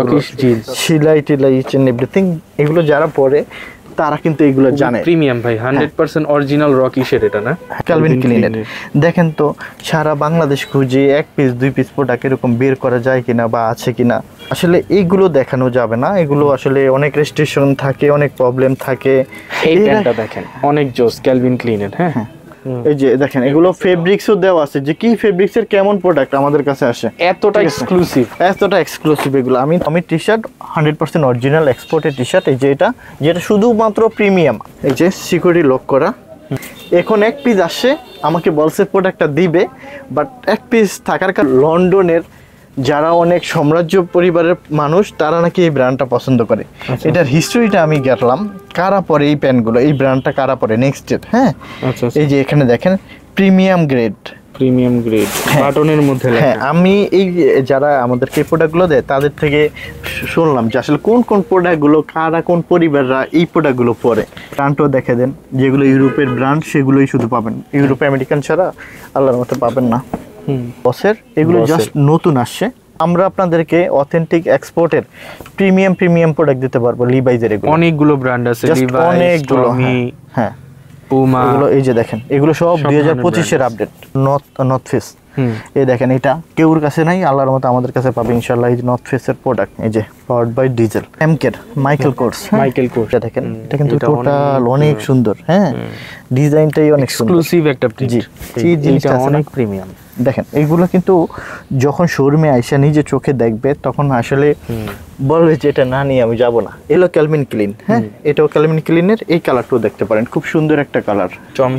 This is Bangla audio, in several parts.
রকিশ জিন্স সেলাই টেলাই ইচ এন্ড এভরিথিং এগুলো যারা পরে তারা কিন্তু এগুলো জানে। প্রিমিয়াম ভাই 100% অরিজিনাল রকিশের এটা না ক্যালভিন ক্লিনের। দেখেন তো সারা বাংলাদেশ খুঁজে এক পিস দুই পিস প্রোডাক্ট এরকম বের করা যায় কিনা বা আছে কিনা, আসলে এইগুলো দেখানো যাবে না। এগুলো আসলে অনেক রেস্ট্রিকশন থাকে, অনেক প্রবলেম থাকে। এই প্যান্টটা দেখেন অনেক জোস ক্যালভিন ক্লিনের। হ্যাঁ এই যে দেখেন এগুলো ফেব্রিক্সও দেওয়া আছে যে কি ফেব্রিক্সের কেমন প্রোডাক্ট আমাদের কাছে আসে, এতটা এক্সক্লুসিভ এগুলো। আমি টি shirt 100% original exported T shirt. এই যে যেটা শুধুমাত্র প্রিমিয়াম, এই যে সিকিউরিটি লক করা। এখন এক পিস আসছে, আমাকে বলছে প্রোডাক্টটা দিবে, বাট এক পিস থাকার কারণে লন্ডনের যারা অনেক সাম্রাজ্য পরিবারের মানুষ তারা নাকি এই ব্র্যান্ডটা পছন্দ করে। এটার হিস্ট্রিটা আমি গেলাম, কারা পরে এই প্যান্টগুলো, এই ব্র্যান্ডটা কারা পরে নেক্সট ডেট। হ্যাঁ এই যে এখানে দেখেন প্রিমিয়াম গ্রেড বাটনের মধ্যে লেখা। হ্যাঁ আমি এই যারা আমাদেরকে এই প্রোডাক্টগুলো দেয় তাদের থেকে শুনলাম যে আসলে কোন কোন প্রোডাক্টগুলো কারা কোন পরিবাররা এই প্রোডাক্টগুলো পরে। ব্র্যান্ডও দেখে দেন, যেগুলো ইউরোপের ব্র্যান্ড সেগুলোই শুধু পাবেন, ইউরোপ আমেরিকান ছাড়া আল্লাহর মতো পাবেন না। বসের এগুলো জাস্ট নতুন আসছে। আমরা আপনাদেরকে অথেন্টিক এক্সপোর্টের প্রিমিয়াম প্রোডাক্ট দিতে পারবো। লিভাইজের এগুলো অনেকগুলো ব্র্যান্ড আছে, লিভাইস, অনেকগুলো। হ্যাঁ পুমা, এগুলো এই যে দেখেন এগুলো সব 2025 এর আপডেট। নর্থ ফেস এই দেখেন, এটা কেউর কাছে নাই, আল্লাহর মতো আমাদের কাছে পাবে ইনশাআল্লাহ। এই যে নর্থ ফেসের প্রোডাক্ট, এই যে পাওয়ার্ড বাই ডিজেল এমকের মাইকেল কোর্স। এটা দেখেন, এটা কিন্তু টোটাল অনেক সুন্দর। হ্যাঁ ডিজাইনটাই অনেক এক্সক্লুসিভ একটা প্রিন্ট। জি জিনিসটা অনেক প্রিমিয়াম। দেখেন এইগুলো কিন্তু যখন শোরুমে আইসা নিজে চোখে দেখবে তখন আসলে বলবে যে এটা না নিয়ে আমি যাবো না। এলো ক্যালভিন ক্লিন। হ্যাঁ এটাও ক্যালভিন ক্লিনের। এই কালারটাও দেখতে পারেন, খুব সুন্দর একটা কালার।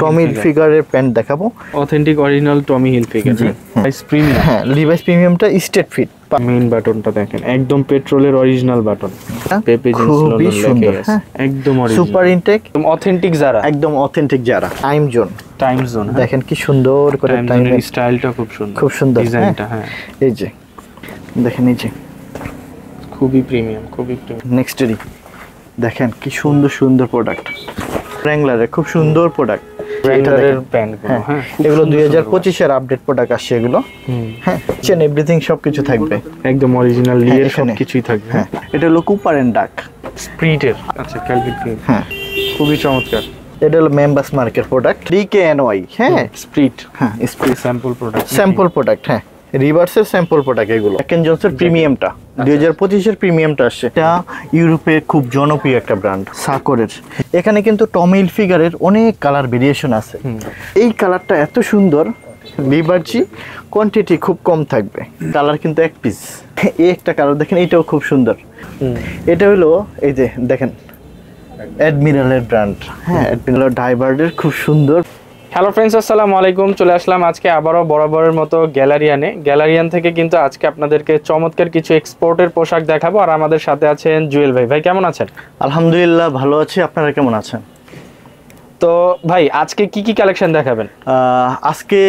টমি হিলফিগারের প্যান্ট দেখাবো, authentic original Tommy Hilfiger. Levi's premium. হ্যাঁ লিভাইস প্রিমিয়ামটা স্ট্রেট ফিট। মেইন বাটনটা দেখেন একদম পেট্রোলের অরিজিনাল বাটন। পেপে জিন্স খুবই সুন্দর, একদম অরিজিনাল, সুপার ইনটেক, একদম অথেন্টিক যারা, একদম অথেন্টিক যারা। টাইম জোন দেখেন কি সুন্দর করে, টাইমের স্টাইলটা খুব সুন্দর ডিজাইনটা। হ্যাঁ এই যে দেখেন, এই যে খুবই প্রিমিয়াম। নেক্সটেরই দেখেন কি সুন্দর প্রোডাক্ট। র্যাঙ্গলারের খুব সুন্দর প্রোডাক্ট, র্যাঙ্গলারের প্যান্টগুলো। হ্যাঁ এগুলো 2025 এর আপডেট প্রোডাক্ট আসছে এগুলো। হ্যাঁ চেন এভরিথিং সবকিছু থাকবে একদম অরিজিনাল, লিয়ের সবকিছুই থাকবে। হ্যাঁ এটা হলো কুপার এন্ড ডাক স্প্রিটের। আচ্ছা ক্যালভিন ক্লিন। হ্যাঁ খুবই চমৎকার। এটা হলো মেম্বার্স মার্কের প্রোডাক্ট DKNY। হ্যাঁ স্প্রিট। হ্যাঁ স্প্রিট স্যাম্পল প্রোডাক্ট। হ্যাঁ রিভার্সের স্যাম্পল প্রোডাক্ট এগুলো। জ্যাক & জোনসের প্রিমিয়ামটা 2025 এর প্রিমিয়ামটা আসছে। এটা ইউরোপে খুব জনপ্রিয় একটা ব্র্যান্ড সাকরের। এখানে কিন্তু টমি হিলফিগারের অনেক কালার ভেরিয়েশন আছে। এই কালারটা এত সুন্দর, লিভার্জি কোয়ান্টিটি খুব কম থাকবে, কালার কিন্তু এক পিস। এই একটা কালার দেখেন, এটাও খুব সুন্দর। এটা হলো এই যে দেখেন অ্যাডমিরালের ব্র্যান্ড। হ্যাঁ অ্যাডমিরাল ডাইভার্ডের খুব সুন্দর। হ্যালো ফ্রেন্ডস, আসসালামু আলাইকুম। চলে আসলাম আজকে আবারও বরাবরের মতো গ্যালারিয়ান থেকে কিন্তু আজকে আপনাদেরকে চমৎকার কিছু এক্সপোর্টের পোশাক দেখাবো। আর আমাদের সাথে আছেন জুয়েল ভাই। ভাই কেমন আছেন? আলহামদুলিল্লাহ ভালো আছি, আপনারা কেমন আছেন? তো ভাই আজকে কি কালেকশন দেখাবেন? আজকে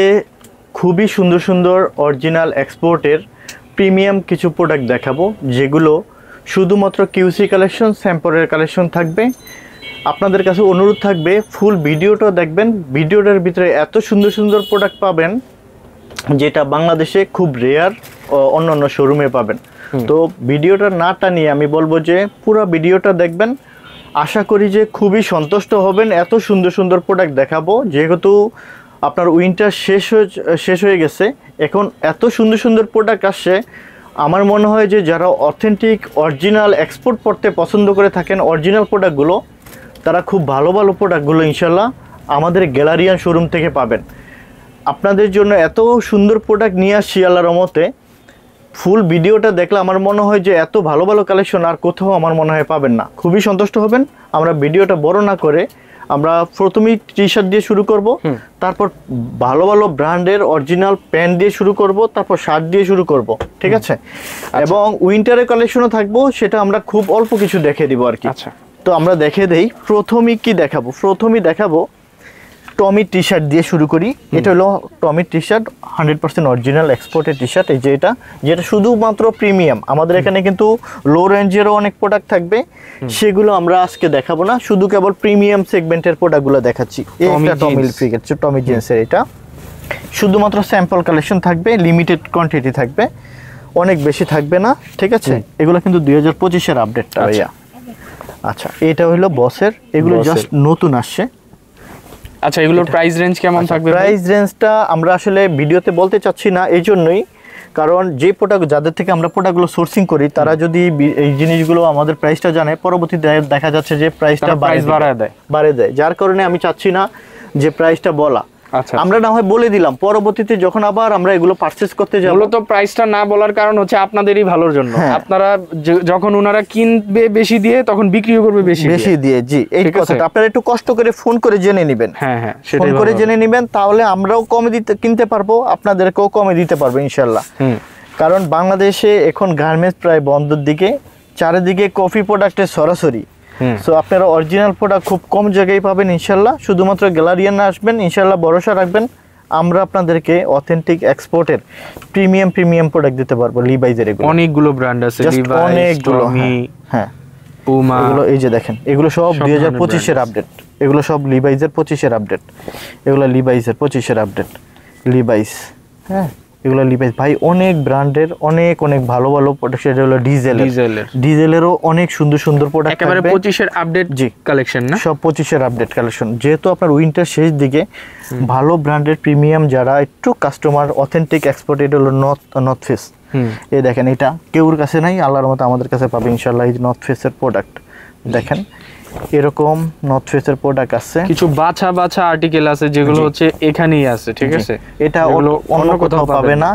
খুবই সুন্দর অরিজিনাল এক্সপোর্টের প্রিমিয়াম কিছু প্রোডাক্ট দেখাবো, যেগুলো শুধুমাত্র কিউসি কালেকশন, স্যাম্পলের কালেকশন থাকবে। আপনাদের কাছে অনুরোধ থাকবে ফুল ভিডিওটা দেখবেন। ভিডিওটার ভিতরে এত সুন্দর প্রোডাক্ট পাবেন যেটা বাংলাদেশে খুব রেয়ার, অন্য শোরুমে পাবেন। তো ভিডিওটা না টানিয়ে আমি বলবো যে পুরো ভিডিওটা দেখবেন। আশা করি যে খুবই সন্তুষ্ট হবেন। এত সুন্দর প্রোডাক্ট দেখাবো, যেহেতু আপনার উইন্টার শেষ হয়ে গেছে, এখন এত সুন্দর প্রোডাক্ট আসছে। আমার মনে হয় যে যারা অথেন্টিক অরিজিনাল এক্সপোর্ট করতে পছন্দ করে থাকেন অরিজিনাল প্রোডাক্টগুলো, তারা খুব ভালো প্রোডাক্টগুলো ইনশাল্লাহ আমাদের গ্যালারিয়ান শোরুম থেকে পাবেন। আপনাদের জন্য এত সুন্দর প্রোডাক্ট নিয়ে আসছি আল্লাহর রহমতে। ফুল ভিডিওটা দেখলে আমার মনে হয় যে এত ভালো কালেকশন আর কোথাও আমার মনে হয় পাবেন না। খুবই সন্তুষ্ট হবেন। আমরা ভিডিওটা বড় না করে আমরা প্রথমেই টি শার্ট দিয়ে শুরু করব, তারপর ভালো ব্র্যান্ডের অরিজিনাল প্যান্ট দিয়ে শুরু করব, তারপর শার্ট দিয়ে শুরু করব, ঠিক আছে? এবং উইন্টারের কালেকশনও থাকবো, সেটা আমরা খুব অল্প কিছু দেখে দিব আর কি। আচ্ছা তো আমরা দেখে দেই প্রথমেই কি দেখাবো। প্রথমেই দেখাবো টমি টি শার্ট দিয়ে শুরু করি। এটা হলো Tommy T shirt 100% original exported T shirt. এই যে যেটা শুধুমাত্র প্রিমিয়াম। আমাদের এখানে কিন্তু লো রেঞ্জেরও অনেক প্রোডাক্ট থাকবে, সেগুলো আমরা আজকে দেখাবো না, শুধু কেবল প্রিমিয়াম সেগমেন্টের প্রোডাক্টগুলো দেখাচ্ছি। এটা টমি হিলফিগার, টমি জিন্সের। এটা শুধুমাত্র স্যাম্পল কালেকশন থাকবে, লিমিটেড কোয়ান্টিটি থাকবে। অনেক বেশি থাকবে না, ঠিক আছে। এগুলো কিন্তু 2025-এর আপডেটটা ভাইয়া। আচ্ছা, এটা হলো বসের, এগুলো জাস্ট নতুন আসছে। আচ্ছা, এগুলোর প্রাইস রেঞ্জ কেমন থাকবে? প্রাইস রেঞ্জটা আমরা আসলে ভিডিওতে বলতে চাচ্ছি না, এই জন্যই কারণ যে প্রোডাক্ট যাদের থেকে আমরা প্রোডাক্টগুলো সোর্সিং করি তারা যদি এই জিনিসগুলো আমাদের প্রাইসটা জানে, পরবর্তীতে দেখা যাচ্ছে যে প্রাইসটা বাড়িয়ে দেয়, যার কারণে আমি চাচ্ছি না যে প্রাইসটা বলা। আচ্ছা, আমরা না হয় বলে দিলাম, পরবর্তীতে যখন আবার আমরা এগুলো পারচেজ করতে যাব, মূলত প্রাইসটা না বলার কারণ হচ্ছে আপনাদেরই ভালোর জন্য। আপনারা যখন ওনারা কিনবে বেশি দিয়ে তখন বিক্রিও করবে বেশি দিয়ে। জি, এই কথাটা আপনারা একটু কষ্ট করে ফোন করে জেনে নেবেন। হ্যাঁ হ্যাঁ, ফোন করে জেনে নেবেন, তাহলে আমরাও কমে কিনতে পারবো, আপনাদেরকেও কমে দিতে পারবো ইনশাল্লাহ। কারণ বাংলাদেশে এখন গার্মেন্টস প্রায় বন্ধের দিকে, চারিদিকে কফি প্রোডাক্টের সরাসরি। সো আপনারা অরিজিনাল প্রোডাক্ট খুব কম জায়গায় পাবেন ইনশাল্লাহ। শুধুমাত্র গ্যালারিয়ানে আসবেন, ইনশাল্লাহ ভরসা রাখবেন, আমরা আপনাদেরকে অথেন্টিক এক্সপোর্টের প্রিমিয়াম প্রোডাক্ট দিতে পারবো। লিভাইজের এগুলো অনেকগুলো ব্র্যান্ড আছে, অনেকগুলো। হ্যাঁ, পুমা, এগুলো এই যে দেখেন, এগুলো সব 2025-এর আপডেট। এগুলো সব লিভাইজের 25-এর আপডেট। এগুলো লিভাইজের 25-এর আপডেট। লিভাইস, হ্যাঁ, এগুলো লিভাইস ভাই, অনেক ব্র্যান্ডের অনেক ভালো প্রোডাক্ট। এটা হলো ডিজেলেরও অনেক সুন্দর প্রোডাক্ট, একেবারে 25-এর আপডেট কালেকশন না, সব 25-এর আপডেট কালেকশন। যেহেতু আপনার উইন্টার শেষ দিকে, ভালো ব্র্যান্ডের প্রিমিয়াম যারা একটু কাস্টমার অথেন্টিক এক্সপোর্ট, এটা হলো নর্থ ফেস। এই দেখেন, এটা কেউর কাছে নাই, আল্লাহর মতো আমাদের কাছে পাবে ইনশাআল্লাহ। এই নর্থ ফেসের প্রোডাক্ট দেখেন, এরকম নর্থ ফেসের প্রোডাক্ট আছে। কিছু বাছা আর্টিকেল আছে যেগুলো হচ্ছে এখানেই আছে, ঠিক আছে। এটা অন্য কোথাও পাবে না।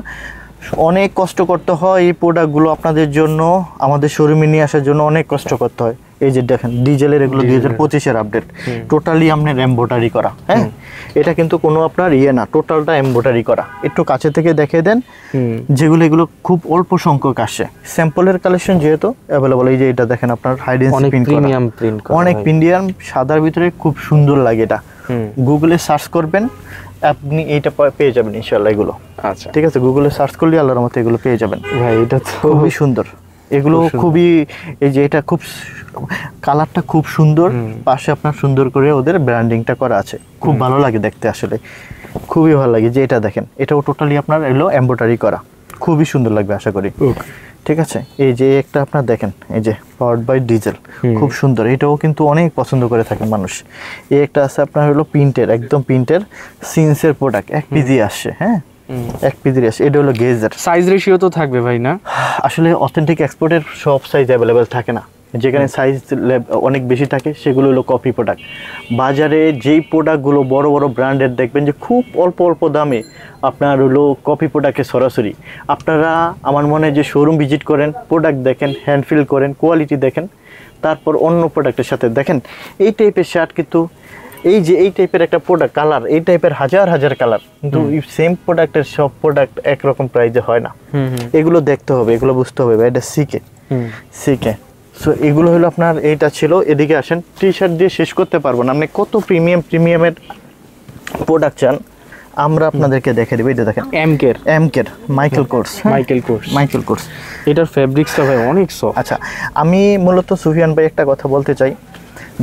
অনেক কষ্ট করতে হয় এই প্রোডাক্টগুলো আপনাদের জন্য, আমাদের শোরুমে নিয়ে আসার জন্য অনেক কষ্ট করতে হয়। এই যে দেখেন, ডিজেলের এগুলো 2025-এর আপডেট, টোটালি আপনার এমব্রয়ডারি করা। হ্যাঁ, এটা কিন্তু কোনো আপনার না, টোটালটা এমব্রয়ডারি করা। একটু কাছে থেকে দেখিয়ে দেন, এগুলো খুব অল্প সংখ্যক আসে। স্যাম্পলের কালেকশন যেহেতু অ্যাভেলেবল। এই যে এটা দেখেন, আপনার হাইডেন্সি প্রিন্ট, অনেক প্রিমিয়াম, সাদার ভিতরে খুব সুন্দর লাগে। এটা গুগলে সার্চ করবেন, আপনি এইটা পেয়ে যাবেন ইনশাআল্লাহ এগুলো। আচ্ছা, ঠিক আছে, গুগলে সার্চ করলে আল্লাহর মতো এগুলো পেয়ে যাবেন। ভাই এটা তো খুবই সুন্দর, এগুলো খুবই, এই যে এটা খুব কালারটা খুব সুন্দর, পাশে আপনার সুন্দর করে ওদের ব্র্যান্ডিংটা করা আছে, খুব ভালো লাগে দেখতে, আসলে খুবই ভালো লাগে। যে এটা দেখেন, এটাও টোটালি আপনার এগুলো এমব্রয়ডারি করা, খুবই সুন্দর লাগবে আশা করি। ঠিক আছে, এই যে একটা আপনার দেখেন, এই যে পাওয়ার্ড বাই ডিজেল, খুব সুন্দর, এটাও কিন্তু অনেক পছন্দ করে থাকেন মানুষ। এই একটা আছে আপনার হলো প্রিন্টের, একদম প্রিন্টের সিন্সের প্রোডাক্ট, 1 পিজি আসছে। হ্যাঁ, 1 পিজি আসছে। এটা হলো গেজের। সাইজ রেশিও তো থাকবে ভাই না? আসলে অথেন্টিক এক্সপোর্টের সব সাইজ অ্যাভেলেবেল থাকে না, যেখানে সাইজ অনেক বেশি থাকে সেগুলো হলো কপি প্রোডাক্ট। বাজারে যেই প্রোডাক্টগুলো বড় ব্র্যান্ডের দেখবেন যে খুব অল্প দামে আপনার হলো কপি প্রোডাক্টে সরাসরি আপনারা, আমার মনে হয় যে শোরুম ভিজিট করেন, প্রোডাক্ট দেখেন, হ্যান্ড ফিল করেন, কোয়ালিটি দেখেন, তারপর অন্য প্রোডাক্টের সাথে দেখেন। এই টাইপের শার্ট কিন্তু, এই যে এই টাইপের একটা প্রোডাক্ট কালার, এই টাইপের হাজার কালার, কিন্তু সেম প্রোডাক্টের সব প্রোডাক্ট একরকম প্রাইসে হয় না। এগুলো দেখতে হবে, এগুলো বুঝতে হবে, এটা শিখে। সো এগুলো হলো আপনার, এইটা ছিল। এদিকে আসেন, টি শার্ট দিয়ে শেষ করতে পারবো না, আপনি কত প্রিমিয়ামের প্রোডাক্ট চান আমরা আপনাদেরকে দেখে দেব। এটা দেখেন, এমকের মাইকেল কোর্স, এটার ফেব্রিক্সটা ভাই অনেক সফট। আচ্ছা, আমি মূলত সুফিয়ান ভাই একটা কথা বলতে চাই,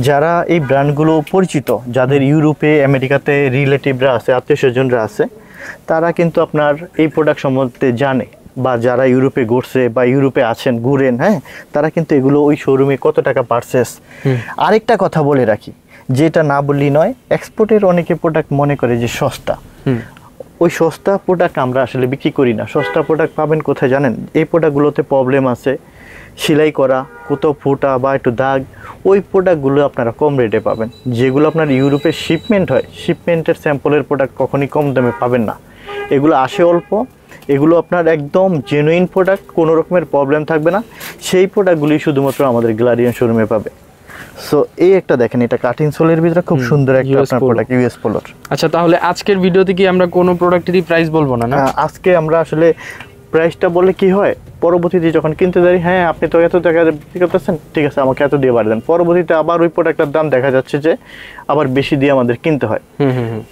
যারা এই ব্র্যান্ডগুলো পরিচিত, যাদের ইউরোপে আমেরিকাতে রিলেটিভরা আছে, আত্মীয় স্বজনরা আছে, তারা কিন্তু আপনার এই প্রোডাক্ট সম্বন্ধে জানে, বা যারা ইউরোপে ঘুরছে বা ইউরোপে আছেন, ঘুরেন, হ্যাঁ, তারা কিন্তু এগুলো ওই শোরুমে কত টাকা পারচেস। আরেকটা কথা বলে রাখি, যেটা না বললেই নয়, এক্সপোর্টের অনেকে প্রোডাক্ট মনে করে যে সস্তা, ওই সস্তা প্রোডাক্ট আমরা আসলে বিক্রি করি না। সস্তা প্রোডাক্ট পাবেন কোথায় জানেন? এই প্রোডাক্টগুলোতে প্রবলেম আছে, সেলাই করা, কোথাও ফোটা বা একটু দাগ, ওই প্রোডাক্টগুলো আপনারা কম রেটে পাবেন। যেগুলো আপনার ইউরোপে শিপমেন্ট হয়, শিপমেন্টের স্যাম্পলের প্রোডাক্ট কখনই কম দামে পাবেন না। এগুলো আসে অল্প, এগুলো আপনার একদম জেনুইন প্রোডাক্ট, কোনো রকমের প্রবলেম থাকবে না। সেই প্রোডাক্টগুলি শুধুমাত্র আমাদের গ্যালারিয়ান শোরুমে পাবে। সো এই একটা দেখেন, এটা কাটিং সোলের ভিতরে খুব সুন্দর একটা আপনার প্রোডাক্ট, ইউএস পোলোর। আচ্ছা, তাহলে আজকের ভিডিওতে কি আমরা কোনো প্রোডাক্টেরই প্রাইস বলবো না? আজকে আমরা আসলে প্রাইসটা বলে কি হয়, পরবর্তীতে যখন কিনতে যাই, হ্যাঁ আপনি তো এত টাকা বিক্রি করতেছেন, ঠিক আছে আমাকে এত দিয়ে বাড়ি দেন, পরবর্তীতে আবার ওই প্রোডাক্টের দাম দেখা যাচ্ছে যে আবার বেশি দিয়ে আমাদের কিনতে হয়।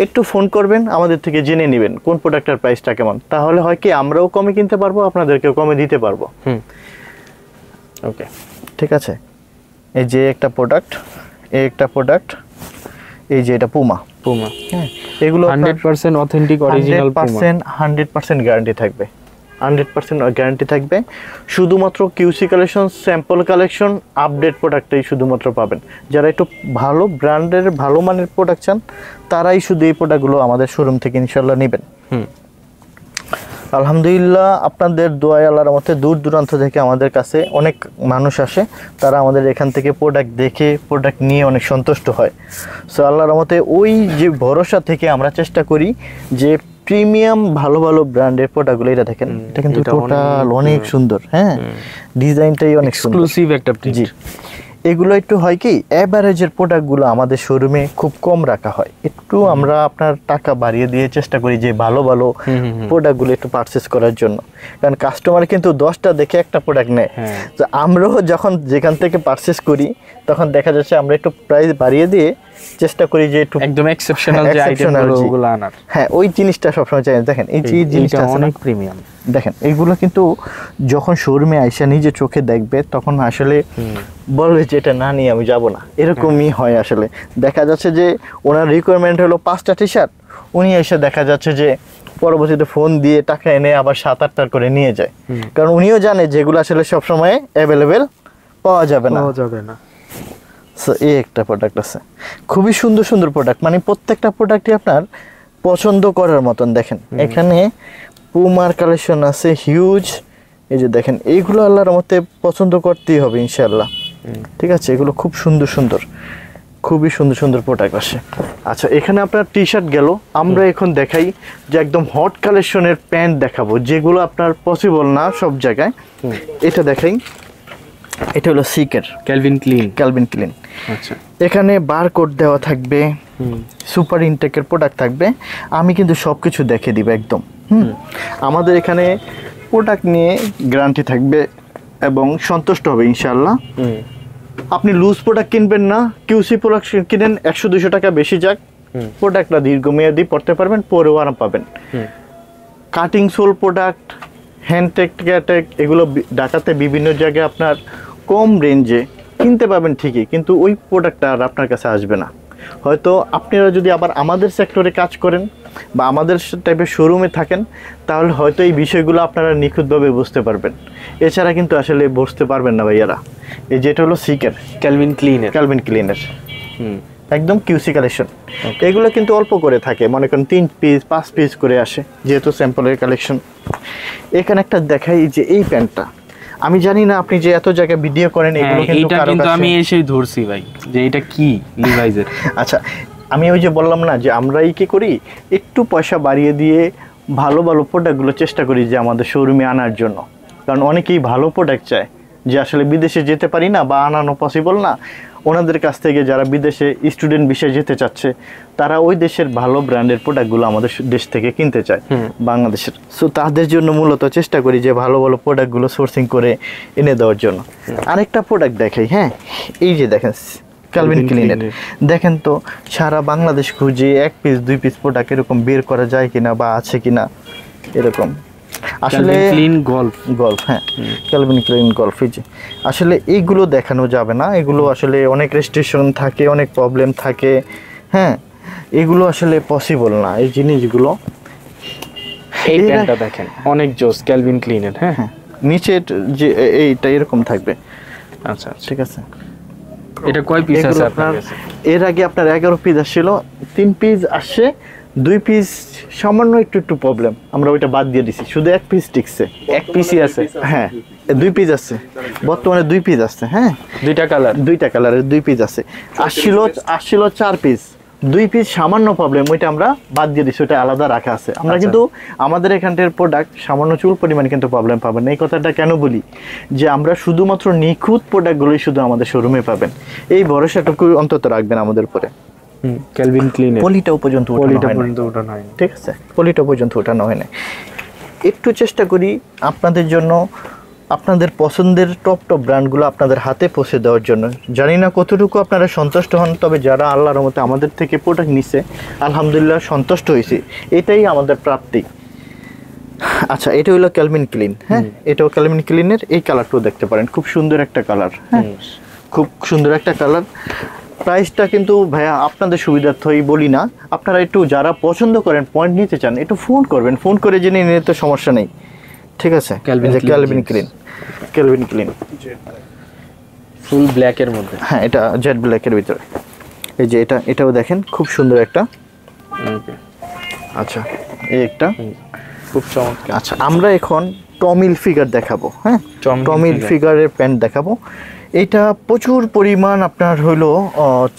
একটু ফোন করবেন, আমাদের থেকে জেনে নেবেন কোন প্রোডাক্টের প্রাইসটা কেমন, তাহলে হয় কি আমরাও কমে কিনতে পারবো, আপনাদেরকেও কমে দিতে পারবো। ওকে, ঠিক আছে। এই যে একটা প্রোডাক্ট, এই যে এটা পুমা, হ্যাঁ, এগুলো 100% অথেন্টিক অরিজিনাল পুমা, 100% গ্যারান্টি থাকবে। 100% গ্যারান্টি থাকবে। শুধুমাত্র QC collection, sample collection, update প্রোডাক্টটাই শুধুমাত্র পাবেন। যারা একটু ভালো ব্র্যান্ডের ভালো মানের প্রোডাক্ট চান তারাই শুধু এই প্রোডাক্টগুলো আমাদের শোরুম থেকে ইনশাল্লাহ নেবেন। আলহামদুলিল্লাহ, আপনাদের দোয়ায় আল্লাহর রহমতে দূর দূরান্ত থেকে আমাদের কাছে অনেক মানুষ আসে, তারা আমাদের এখান থেকে প্রোডাক্ট দেখে প্রোডাক্ট নিয়ে অনেক সন্তুষ্ট হয়। সো আল্লাহর রহমতে ওই যে ভরসা থেকে আমরা চেষ্টা করি যে প্রিমিয়াম ভালো ভালো ব্র্যান্ডের প্রোডাক্টগুলো, এটা দেখেন, এটা কিন্তু টোটাল অনেক সুন্দর। হ্যাঁ, ডিজাইনটাই অনেক সুন্দর, এক্সক্লুসিভ একটা প্রিন্ট। জি, এগুলো একটু হয় কি অ্যাভারেজের প্রোডাক্টগুলো আমাদের শোরুমে খুব কম রাখা হয়, একটু আমরা আপনার টাকা বাড়িয়ে দিয়ে চেষ্টা করি যে ভালো ভালো প্রোডাক্টগুলো একটু পারচেস করার জন্য। কারণ কাস্টমার কিন্তু 10টা দেখে একটা প্রোডাক্ট নেয়, তো আমরাও যখন যেখান থেকে পারচেস করি তখন দেখা যাচ্ছে আমরা একটু প্রাইস বাড়িয়ে দিয়ে চেষ্টা করি যে একটু একদম এক্সেপশনাল যে আইটেমগুলো আনার। হ্যাঁ, ওই জিনিসটা সবসময় চাই। দেখেন এই যে জিনিসটা অনেক প্রিমিয়াম, দেখেন এগুলো কিন্তু যখন শোরুমে আইসা নিজে চোখে দেখবে তখন আসলে বলবে যে এটা না নিয়ে আমি যাব না, এরকমই হয়। আসলে দেখা যাচ্ছে যে ওনার রিকোয়ারমেন্ট হলো 5টা টি শার্ট, উনি এসে দেখা যাচ্ছে যে পরবর্তীতে ফোন দিয়ে টাকা এনে আবার 7-8টার করে নিয়ে যায়, কারণ উনিও জানে যেগুলো আসলে সবসময় অ্যাভেলেবেল পাওয়া যাবে না। সো এই একটা প্রোডাক্ট আছে, খুবই সুন্দর সুন্দর প্রোডাক্ট, মানে প্রত্যেকটা প্রোডাক্টই আপনার পছন্দ করার মতন। দেখেন এখানে পুমার কালেকশন আছে হিউজ, এই যে দেখেন এইগুলো আল্লাহর মতে পছন্দ করতেই হবে ইনশাআল্লাহ। ঠিক আছে, এগুলো খুব সুন্দর সুন্দর, খুবই সুন্দর সুন্দর প্রোডাক্ট আসে। আচ্ছা, এখানে আপনার টি শার্ট গেল, আমরা এখন দেখাই যে একদম হট কালেকশনের প্যান্ট দেখাবো যেগুলো আপনার পসিবল না সব জায়গায়। এটা দেখাই, এটা হলো সিকের ক্যালভিন ক্লিন। আচ্ছা, এখানে বারকোড দেওয়া থাকবে, সুপার ইনটেকের প্রোডাক্ট থাকবে। আমি কিন্তু সব কিছু দেখে দিব একদম। আমাদের এখানে প্রোডাক্ট নিয়ে গ্যারান্টি থাকবে এবং সন্তুষ্ট হবে ইনশাআল্লাহ। আপনি লুজ প্রোডাক্ট কিনবেন না, কিউসি প্রোডাক্ট কিনেন 100-200 টাকা বেশি যাক, প্রোডাক্টটা দীর্ঘমেয়াদী পড়তে পারবেন, পরেও আরাম পাবেন। কাটিং সোল প্রোডাক্ট, হ্যান্ডটেক, এগুলো ঢাকাতে বিভিন্ন জায়গায় আপনার কম রেঞ্জে কিনতে পাবেন ঠিকই, কিন্তু ওই প্রোডাক্টটা আর আপনার কাছে আসবে না। হয়তো আপনারা যদি আবার আমাদের সেক্টরে কাজ করেন বা আমাদের টাইপের শোরুমে থাকেন তাহলে হয়তো এই বিষয়গুলো আপনারা নিখুঁতভাবে বুঝতে পারবেন, এছাড়া কিন্তু আসলে বুঝতে পারবেন না ভাইয়ারা। এই যেটা হলো সিকের ক্যালভিন ক্লিনের একদম কিউসি কালেকশন। এগুলো কিন্তু অল্প করে থাকে, মনে করেন 3 পিস 5 পিস করে আসে যেহেতু স্যাম্পলের কালেকশন। এখানে একটা দেখাই যে এই প্যান্টটা, আমি জানি না আপনি যে এত জায়গায় ভিডিও করেন এগুলো কিন্তু আমি এসেই ধরছি ভাই যে এটা কি লিভাইজের। আচ্ছা, আমি ওই যে বললাম না যে আমরাই কি করি, একটু পয়সা বাড়িয়ে দিয়ে ভালো ভালো প্রোডাক্টগুলো চেষ্টা করি যে আমাদের শোরুমে আনার জন্য, কারণ অনেকেই ভালো প্রোডাক্ট চায় যে আসলে বিদেশে যেতে পারি না বা আনানো পসিবল না, ওনাদের কাছ থেকে যারা বিদেশে স্টুডেন্ট বিষয়ে যেতে চাচ্ছে তারা ওই দেশের ভালো ব্র্যান্ডের প্রোডাক্টগুলো আমাদের দেশ থেকে কিনতে চায় বাংলাদেশের। সো তাদের জন্য মূলত চেষ্টা করি যে ভালো ভালো প্রোডাক্টগুলো সোর্সিং করে এনে দেওয়ার জন্য। আরেকটা প্রোডাক্ট দেখাই, হ্যাঁ, এই যে দেখেন ক্যালভিন ক্লিনের, দেখেন তো সারা বাংলাদেশ খুঁজে 1 পিস 2 পিস প্রোডাক্ট এরকম বের করা যায় কিনা বা আছে কিনা এরকম। আসলে গল্ফ, হ্যাঁ, ক্যালভিন ক্লিন গল্ফ, এই যে আসলে এইগুলো দেখানো যাবে না, এগুলো আসলে অনেক রেস্ট্রিকশন থাকে, অনেক প্রবলেম থাকে। হ্যাঁ, এগুলো আসলে পসিবল না এই জিনিসগুলো। এই প্যান্টটা দেখেন অনেক জোস ক্যালভিন ক্লিনের। হ্যাঁ, নিচে যে এইটা এরকম থাকবে। আচ্ছা, ঠিক আছে। এটা কয় পিস আছে আপনার কাছে? এর আগে আপনার 11 পিস আসছিল, 3 পিস আসছে, 2 পিস সামান্য একটু প্রবলেম, আমরা ওইটা বাদ দিয়ে দিছি, শুধু 1 পিস টিকছে। 1 পিসই আছে? হ্যাঁ, 2 পিস আছে বর্তমানে, 2 পিস আছে। হ্যাঁ, 2টা কালারের 2 পিস আছে। আসছিল 4 পিস, 2 পিস সামান্য প্রবলেম, ওইটা আমরা বাদ দিয়ে দিছি, ওইটা আলাদা রাখা আছে। আমরা কিন্তু আমাদের এখানটার প্রোডাক্ট সামান্য চুল পরিমাণ কিন্তু প্রবলেম পাবেন না। এই কথাটা কেন বলি যে আমরা শুধুমাত্র নিখুঁত প্রোডাক্টগুলোই শুধু আমাদের শোরুমে পাবেন, এই ভরসাটুকু অন্তত রাখবেন আমাদের উপরে। ক্যালভিন ক্লিনের পলিটাও পর্যন্ত উঠানো হয়, ঠিক আছে, পলিটাও পর্যন্ত উঠানো হয় না। একটু চেষ্টা করি আপনাদের জন্য আপনাদের পছন্দের টপ ব্র্যান্ডগুলো আপনাদের হাতে পৌঁছে দেওয়ার জন্য। জানি না কতটুকু আপনারা সন্তুষ্ট হন, তবে যারা আল্লাহর রহমতে আমাদের থেকে প্রোডাক্ট নিছে আলহামদুলিল্লাহ সন্তুষ্ট হয়েছি, এটাই আমাদের প্রাপ্তি। আচ্ছা, এটা হলো ক্যালভিন ক্লিন। হ্যাঁ, এটাও ক্যালভিন ক্লিনের, এই কালারটাও দেখতে পারেন, খুব সুন্দর একটা কালার। হ্যাঁ, খুব সুন্দর একটা কালার। প্রাইসটা কিন্তু ভাইয়া আপনাদের সুবিধার্থই বলি না, আপনারা একটু যারা পছন্দ করেন পয়েন্ট নিতে চান একটু ফোন করবেন, ফোন করে জেনে নিতে সমস্যা নেই। ঠিক আছে, Calvin Klein Calvin Klein, Calvin Klein full black এর মধ্যে। হ্যাঁ, এটা জেড ব্ল্যাকের ভিতরে। এই যে এটাও দেখেন খুব সুন্দর একটা। ওকে, আচ্ছা, এই একটা খুব চমৎকার। আচ্ছা, আমরা এখন টমিল ফিগার দেখাবো। হ্যাঁ, টমিল টমিল ফিগারের প্যান্ট দেখাবো। এটা প্রচুর পরিমাণ আপনার হলো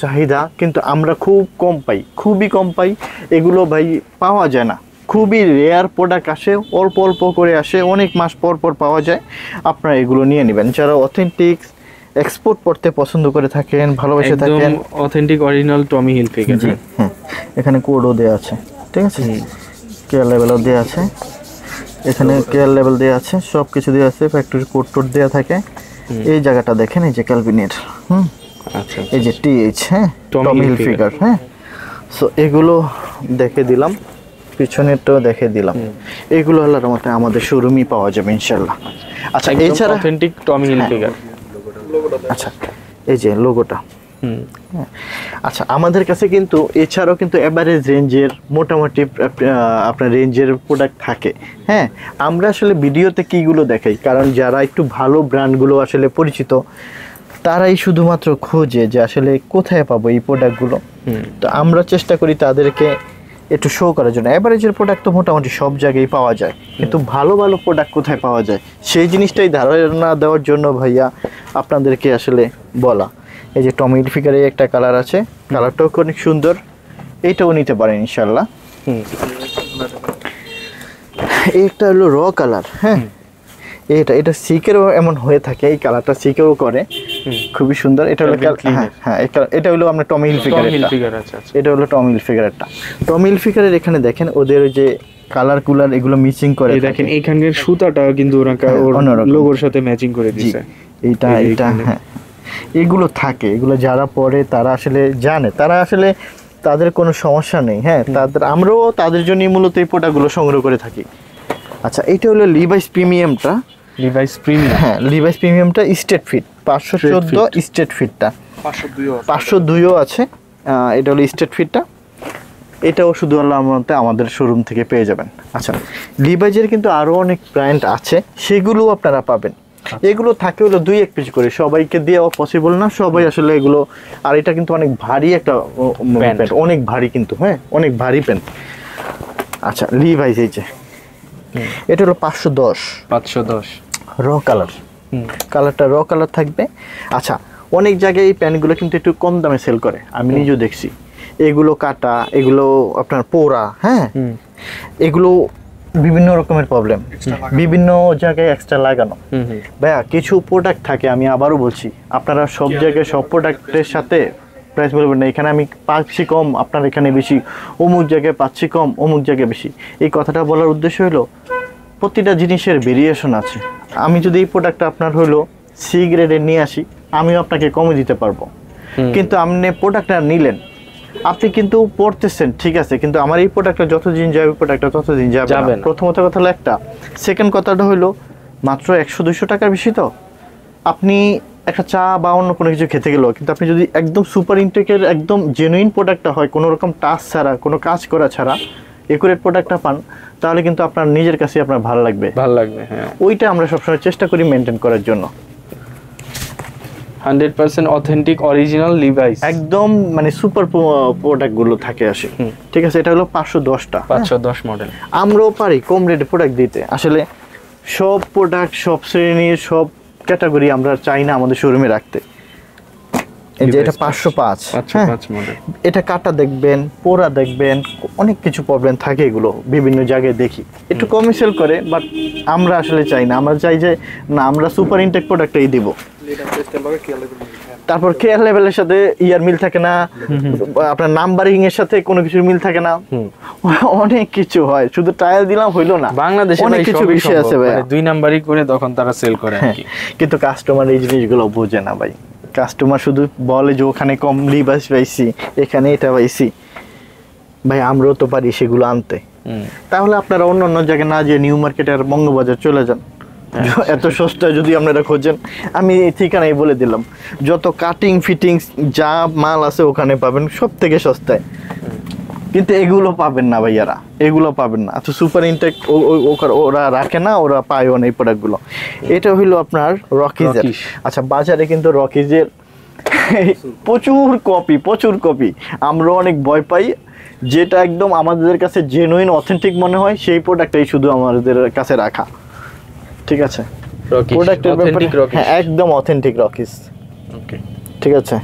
চাহিদা, কিন্তু আমরা খুব কম পাই, খুবই কম পাই। এগুলো ভাই পাওয়া যায় না, খুবই রেয়ার প্রোডাক্ট আসে, অল্প অল্প করে আসে, অনেক মাস পর পর পাওয়া যায়। আপনারা এগুলো নিয়ে নেবেন যারা অথেন্টিক এক্সপোর্ট করতে পছন্দ করে থাকেন, ভালোবেসে থাকেন। Authentic original Tommy Hilfiger. জি হ্যাঁ, এখানে কোডও দেওয়া আছে, ঠিক আছে, কেয়ার লেভেলও দেওয়া আছে, এখানে কেয়ার লেভেল দেওয়া আছে, সব কিছু দেওয়া আছে, ফ্যাক্টরি কোড টোড দেওয়া থাকে। এই জায়গাটা দেখেন, এই যে ক্যালভিনের, আচ্ছা, এই যে টিএইচ, হ্যাঁ, টমি হিলফিগার। হ্যাঁ, সো এগুলো দেখে দিলাম, পিছনেরটাও দেখে দিলাম। এগুলো আল্লাহর রহমতে আমাদের শোরুমই পাওয়া যাবে ইনশাআল্লাহ। আচ্ছা, এছাড়া অথেন্টিক টমি হিলফিগার। আচ্ছা, এই যে লোগোটা। আচ্ছা, আমাদের কাছে কিন্তু এছাড়াও কিন্তু এভারেজ রেঞ্জের মোটামুটি আপনার রেঞ্জের প্রোডাক্ট থাকে। হ্যাঁ, আমরা আসলে ভিডিওতে কীগুলো দেখাই, কারণ যারা একটু ভালো ব্র্যান্ডগুলো আসলে পরিচিত, তারাই শুধুমাত্র খোঁজে যে আসলে কোথায় পাবো এই প্রোডাক্টগুলো। তো আমরা চেষ্টা করি তাদেরকে একটু শো করার জন্য। এভারেজের প্রোডাক্ট তো মোটামুটি সব জায়গায় পাওয়া যায়, কিন্তু ভালো ভালো প্রোডাক্ট কোথায় পাওয়া যায় সেই জিনিসটাই ধারণা দেওয়ার জন্য ভাইয়া আপনাদেরকে আসলে বলা। এই যে টমি হিলফিগারে একটা কালার আছে, কালারটাও অনেক সুন্দর, এইটাও নিতে পারেন ইনশাল্লাহ। এই একটা হলো র কালার। হ্যাঁ, এটা সিকেরও এমন হয়ে থাকে, এই কালারটা সিকেও করে, খুবই সুন্দর। এটা হলো হ্যাঁ, এটা হলো আমরা টমি হিলফিগারের, এটা হলো টমি হিলফিগারেরটা। টমি হিলফিগারের এখানে দেখেন ওদের ওই যে কালার কুলার এগুলো মিক্সিং করে, দেখেন এইখানকার সুতাটাও কিন্তু ওরা লোগোর সাথে ম্যাচিং করে দিয়েছে। এটা হ্যাঁ, এগুলো থাকে, এগুলো যারা পরে তারা আসলে জানে, তারা আসলে তাদের কোনো সমস্যা নেই। হ্যাঁ, আমরাও তাদের জন্য মূলত এই প্রোডাক্টগুলো সংগ্রহ করে থাকি। আচ্ছা, এটা হলো লিভাইস প্রিমিয়ামটা, লিভাইস প্রিমিয়াম। হ্যাঁ, লিভাইস প্রিমিয়ামটা স্টেট ফিট 514 স্টেট ফিটটা, 502ও আছে। এটা হলো স্টেট ফিটটা, এটাও শুধু আল্লাহর রহমতে আমাদের শোরুম থেকে পেয়ে যাবেন। আচ্ছা, লিভাইজের কিন্তু আরও অনেক ব্র্যান্ড আছে, সেগুলোও আপনারা পাবেন। এগুলো থাকে হলো 2-1 পিস করে, সবাইকে দেওয়া পসিবল না, সবাই আসলে এগুলো। আর এটা কিন্তু অনেক ভারী একটা প্যান্ট, অনেক ভারী কিন্তু, হ্যাঁ, অনেক ভারী প্যান্ট। আচ্ছা, লিভাইজ এই যে এটা হলো 510 র কালার, কালারটা র কালার থাকবে। আচ্ছা, অনেক জায়গায় এই প্যান্টগুলো কিন্তু একটু কম দামে সেল করে, আমি নিজেও দেখছি। এগুলো কাটা, এগুলো আপনার পোড়া, হ্যাঁ, এগুলো বিভিন্ন রকমের প্রবলেম, বিভিন্ন জায়গায় এক্সট্রা লাগানো। ভাইয়া কিছু প্রোডাক্ট থাকে, আমি আবারও বলছি, আপনারা সব জায়গায় সব প্রোডাক্টের সাথে প্রাইস বলবেন না, এখানে আমি পাচ্ছি কম, আপনার এখানে বেশি, অমুক জায়গায় পাচ্ছি কম, অমুক জায়গায় বেশি। এই কথাটা বলার উদ্দেশ্য হলো প্রতিটা জিনিসের ভেরিয়েশন আছে। আমি যদি এই প্রোডাক্টটা আপনার হলো সি গ্রেডে নিয়ে আসি, আমিও আপনাকে কমে দিতে পারবো, কিন্তু আপনি প্রোডাক্টটা নিলেন, আপনি কিন্তু পড়তেছেন ঠিক আছে, কিন্তু আমার এই প্রোডাক্টটা যতদিন যাবে প্রোডাক্টটা ততদিন যাবে না। প্রথমত কথা হলো একটা, সেকেন্ড কথাটা হলো মাত্র 100-200 টাকার বেশি, তো আপনি একটা চা বা অন্য কোনো কিছু খেতে গেলেও, কিন্তু আপনি যদি একদম সুপার ইনটেকের একদম জেনুইন প্রোডাক্টটা হয়, কোনো রকম টাচ ছাড়া, কোনো কাজ করা ছাড়া একুরেট প্রোডাক্টটা পান, তাহলে কিন্তু আপনার নিজের কাছে আপনার ভালো লাগবে। হ্যাঁ, ওইটা আমরা সবসময় চেষ্টা করি মেনটেন করার জন্য। 100% অথেন্টিক অরিজিনাল লিভাইস, একদম মানে সুপার প্রোডাক্টগুলো থাকে আসে, ঠিক আছে। এটা হলো 510টা, 510 মডেল। আমরাও পারি কম রেটে প্রোডাক্ট দিতে, আসলে সব প্রোডাক্ট সব শ্রেণীর সব ক্যাটাগরি আমরা চাই না আমাদের শোরুমে রাখতে। এই যে এটা 505 মডেল, এটা কাটা দেখবেন, পোড়া দেখবেন, অনেক কিছু প্রবলেম থাকে, এগুলো বিভিন্ন জায়গায় দেখি একটু কমে সেল করে, বাট আমরা আসলে চাই না, আমরা চাই যে না, আমরা সুপার ইনটেক প্রোডাক্টটাই দিব। তারপর কেয়ার লেভেলের সাথে ইয়ার মিল থাকে না, আপনার নাম্বারিং এর সাথে কোনো কিছুর মিল থাকে না, অনেক কিছু হয়, শুধু টায়ার দিলাম হইলো না, বাংলাদেশে অনেক কিছু বিষয় আছে ভাই, 2 নাম্বারই করে তখন তারা সেল করে আর কি। কিন্তু কাস্টমার এই জিনিসগুলো বোঝে না ভাই, কাস্টমার শুধু বলে যে ওখানে কম লিভাইস পাইছি, এখানে এটা পাইছি। ভাই আমরাও তো পারি সেগুলো আনতে, তাহলে আপনারা অন্য অন্য জায়গায় না যে নিউ মার্কেট আর বঙ্গবাজার চলে যান, এত সস্তায় যদি আপনারা খোঁজেন। আমি ঠিকানাই বলে দিলাম, যত কাটিং ফিটিংস যা মাল আছে ওখানে পাবেন সব থেকে সস্তায়। কিন্তু এগুলো পাবেন না ভাইয়ারা, এগুলো পাবেন না। আচ্ছা সুপার ইনটেক ওরা রাখে না, ওরা পায়ও না এই প্রোডাক্টগুলো। এটা হইলো আপনার রকিজের। আচ্ছা বাজারে কিন্তু রকিজের প্রচুর কপি, আমরা অনেক ভয় পাই। যেটা একদম আমাদের কাছে জেনুইন অথেন্টিক মনে হয় সেই প্রোডাক্টটাই শুধু আমাদের কাছে রাখা, ঠিক আছে? প্রোডাক্টের ব্যাপারে হ্যাঁ একদম অথেন্টিক রকিজ, ওকে ঠিক আছে?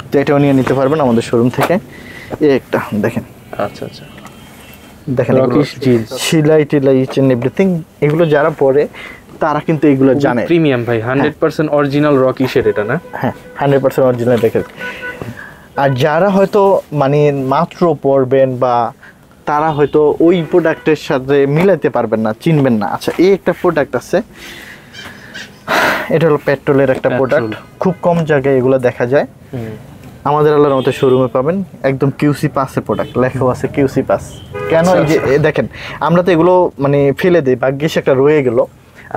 তো এটাও নিয়ে নিতে পারবেন আমাদের শোরুম থেকে। এই একটা দেখেন, আচ্ছা আচ্ছা দেখেন রকিশ জিন্স, সেলাই টিলাই ইচ এন্ড এভরিথিং, এগুলো যারা পরে তারা কিন্তু এগুলো জানে। প্রিমিয়াম ভাই, 100% অরিজিনাল রকিশের এটা না? হ্যাঁ 100% অরিজিনাল দেখে। আর যারা হয়তো মানে মাত্র পরবেন বা তারা হয়তো ওই প্রোডাক্টের সাথে মিলাতে পারবেন না, চিনবেন না। আচ্ছা এই একটা প্রোডাক্ট আছে, এটা হলো পেট্রোলের একটা প্রোডাক্ট, খুব কম জায়গায় এগুলো দেখা যায়। আমাদের আল্লাহর মতো শোরুমে পাবেন, একদম কিউসি পাসের প্রোডাক্ট, লেখাও আছে কিউসি পাস। কেন এই যে দেখেন, আমরা তো এগুলো মানে ফেলে দিই, ভাগ্যিস একটা রয়ে গেল।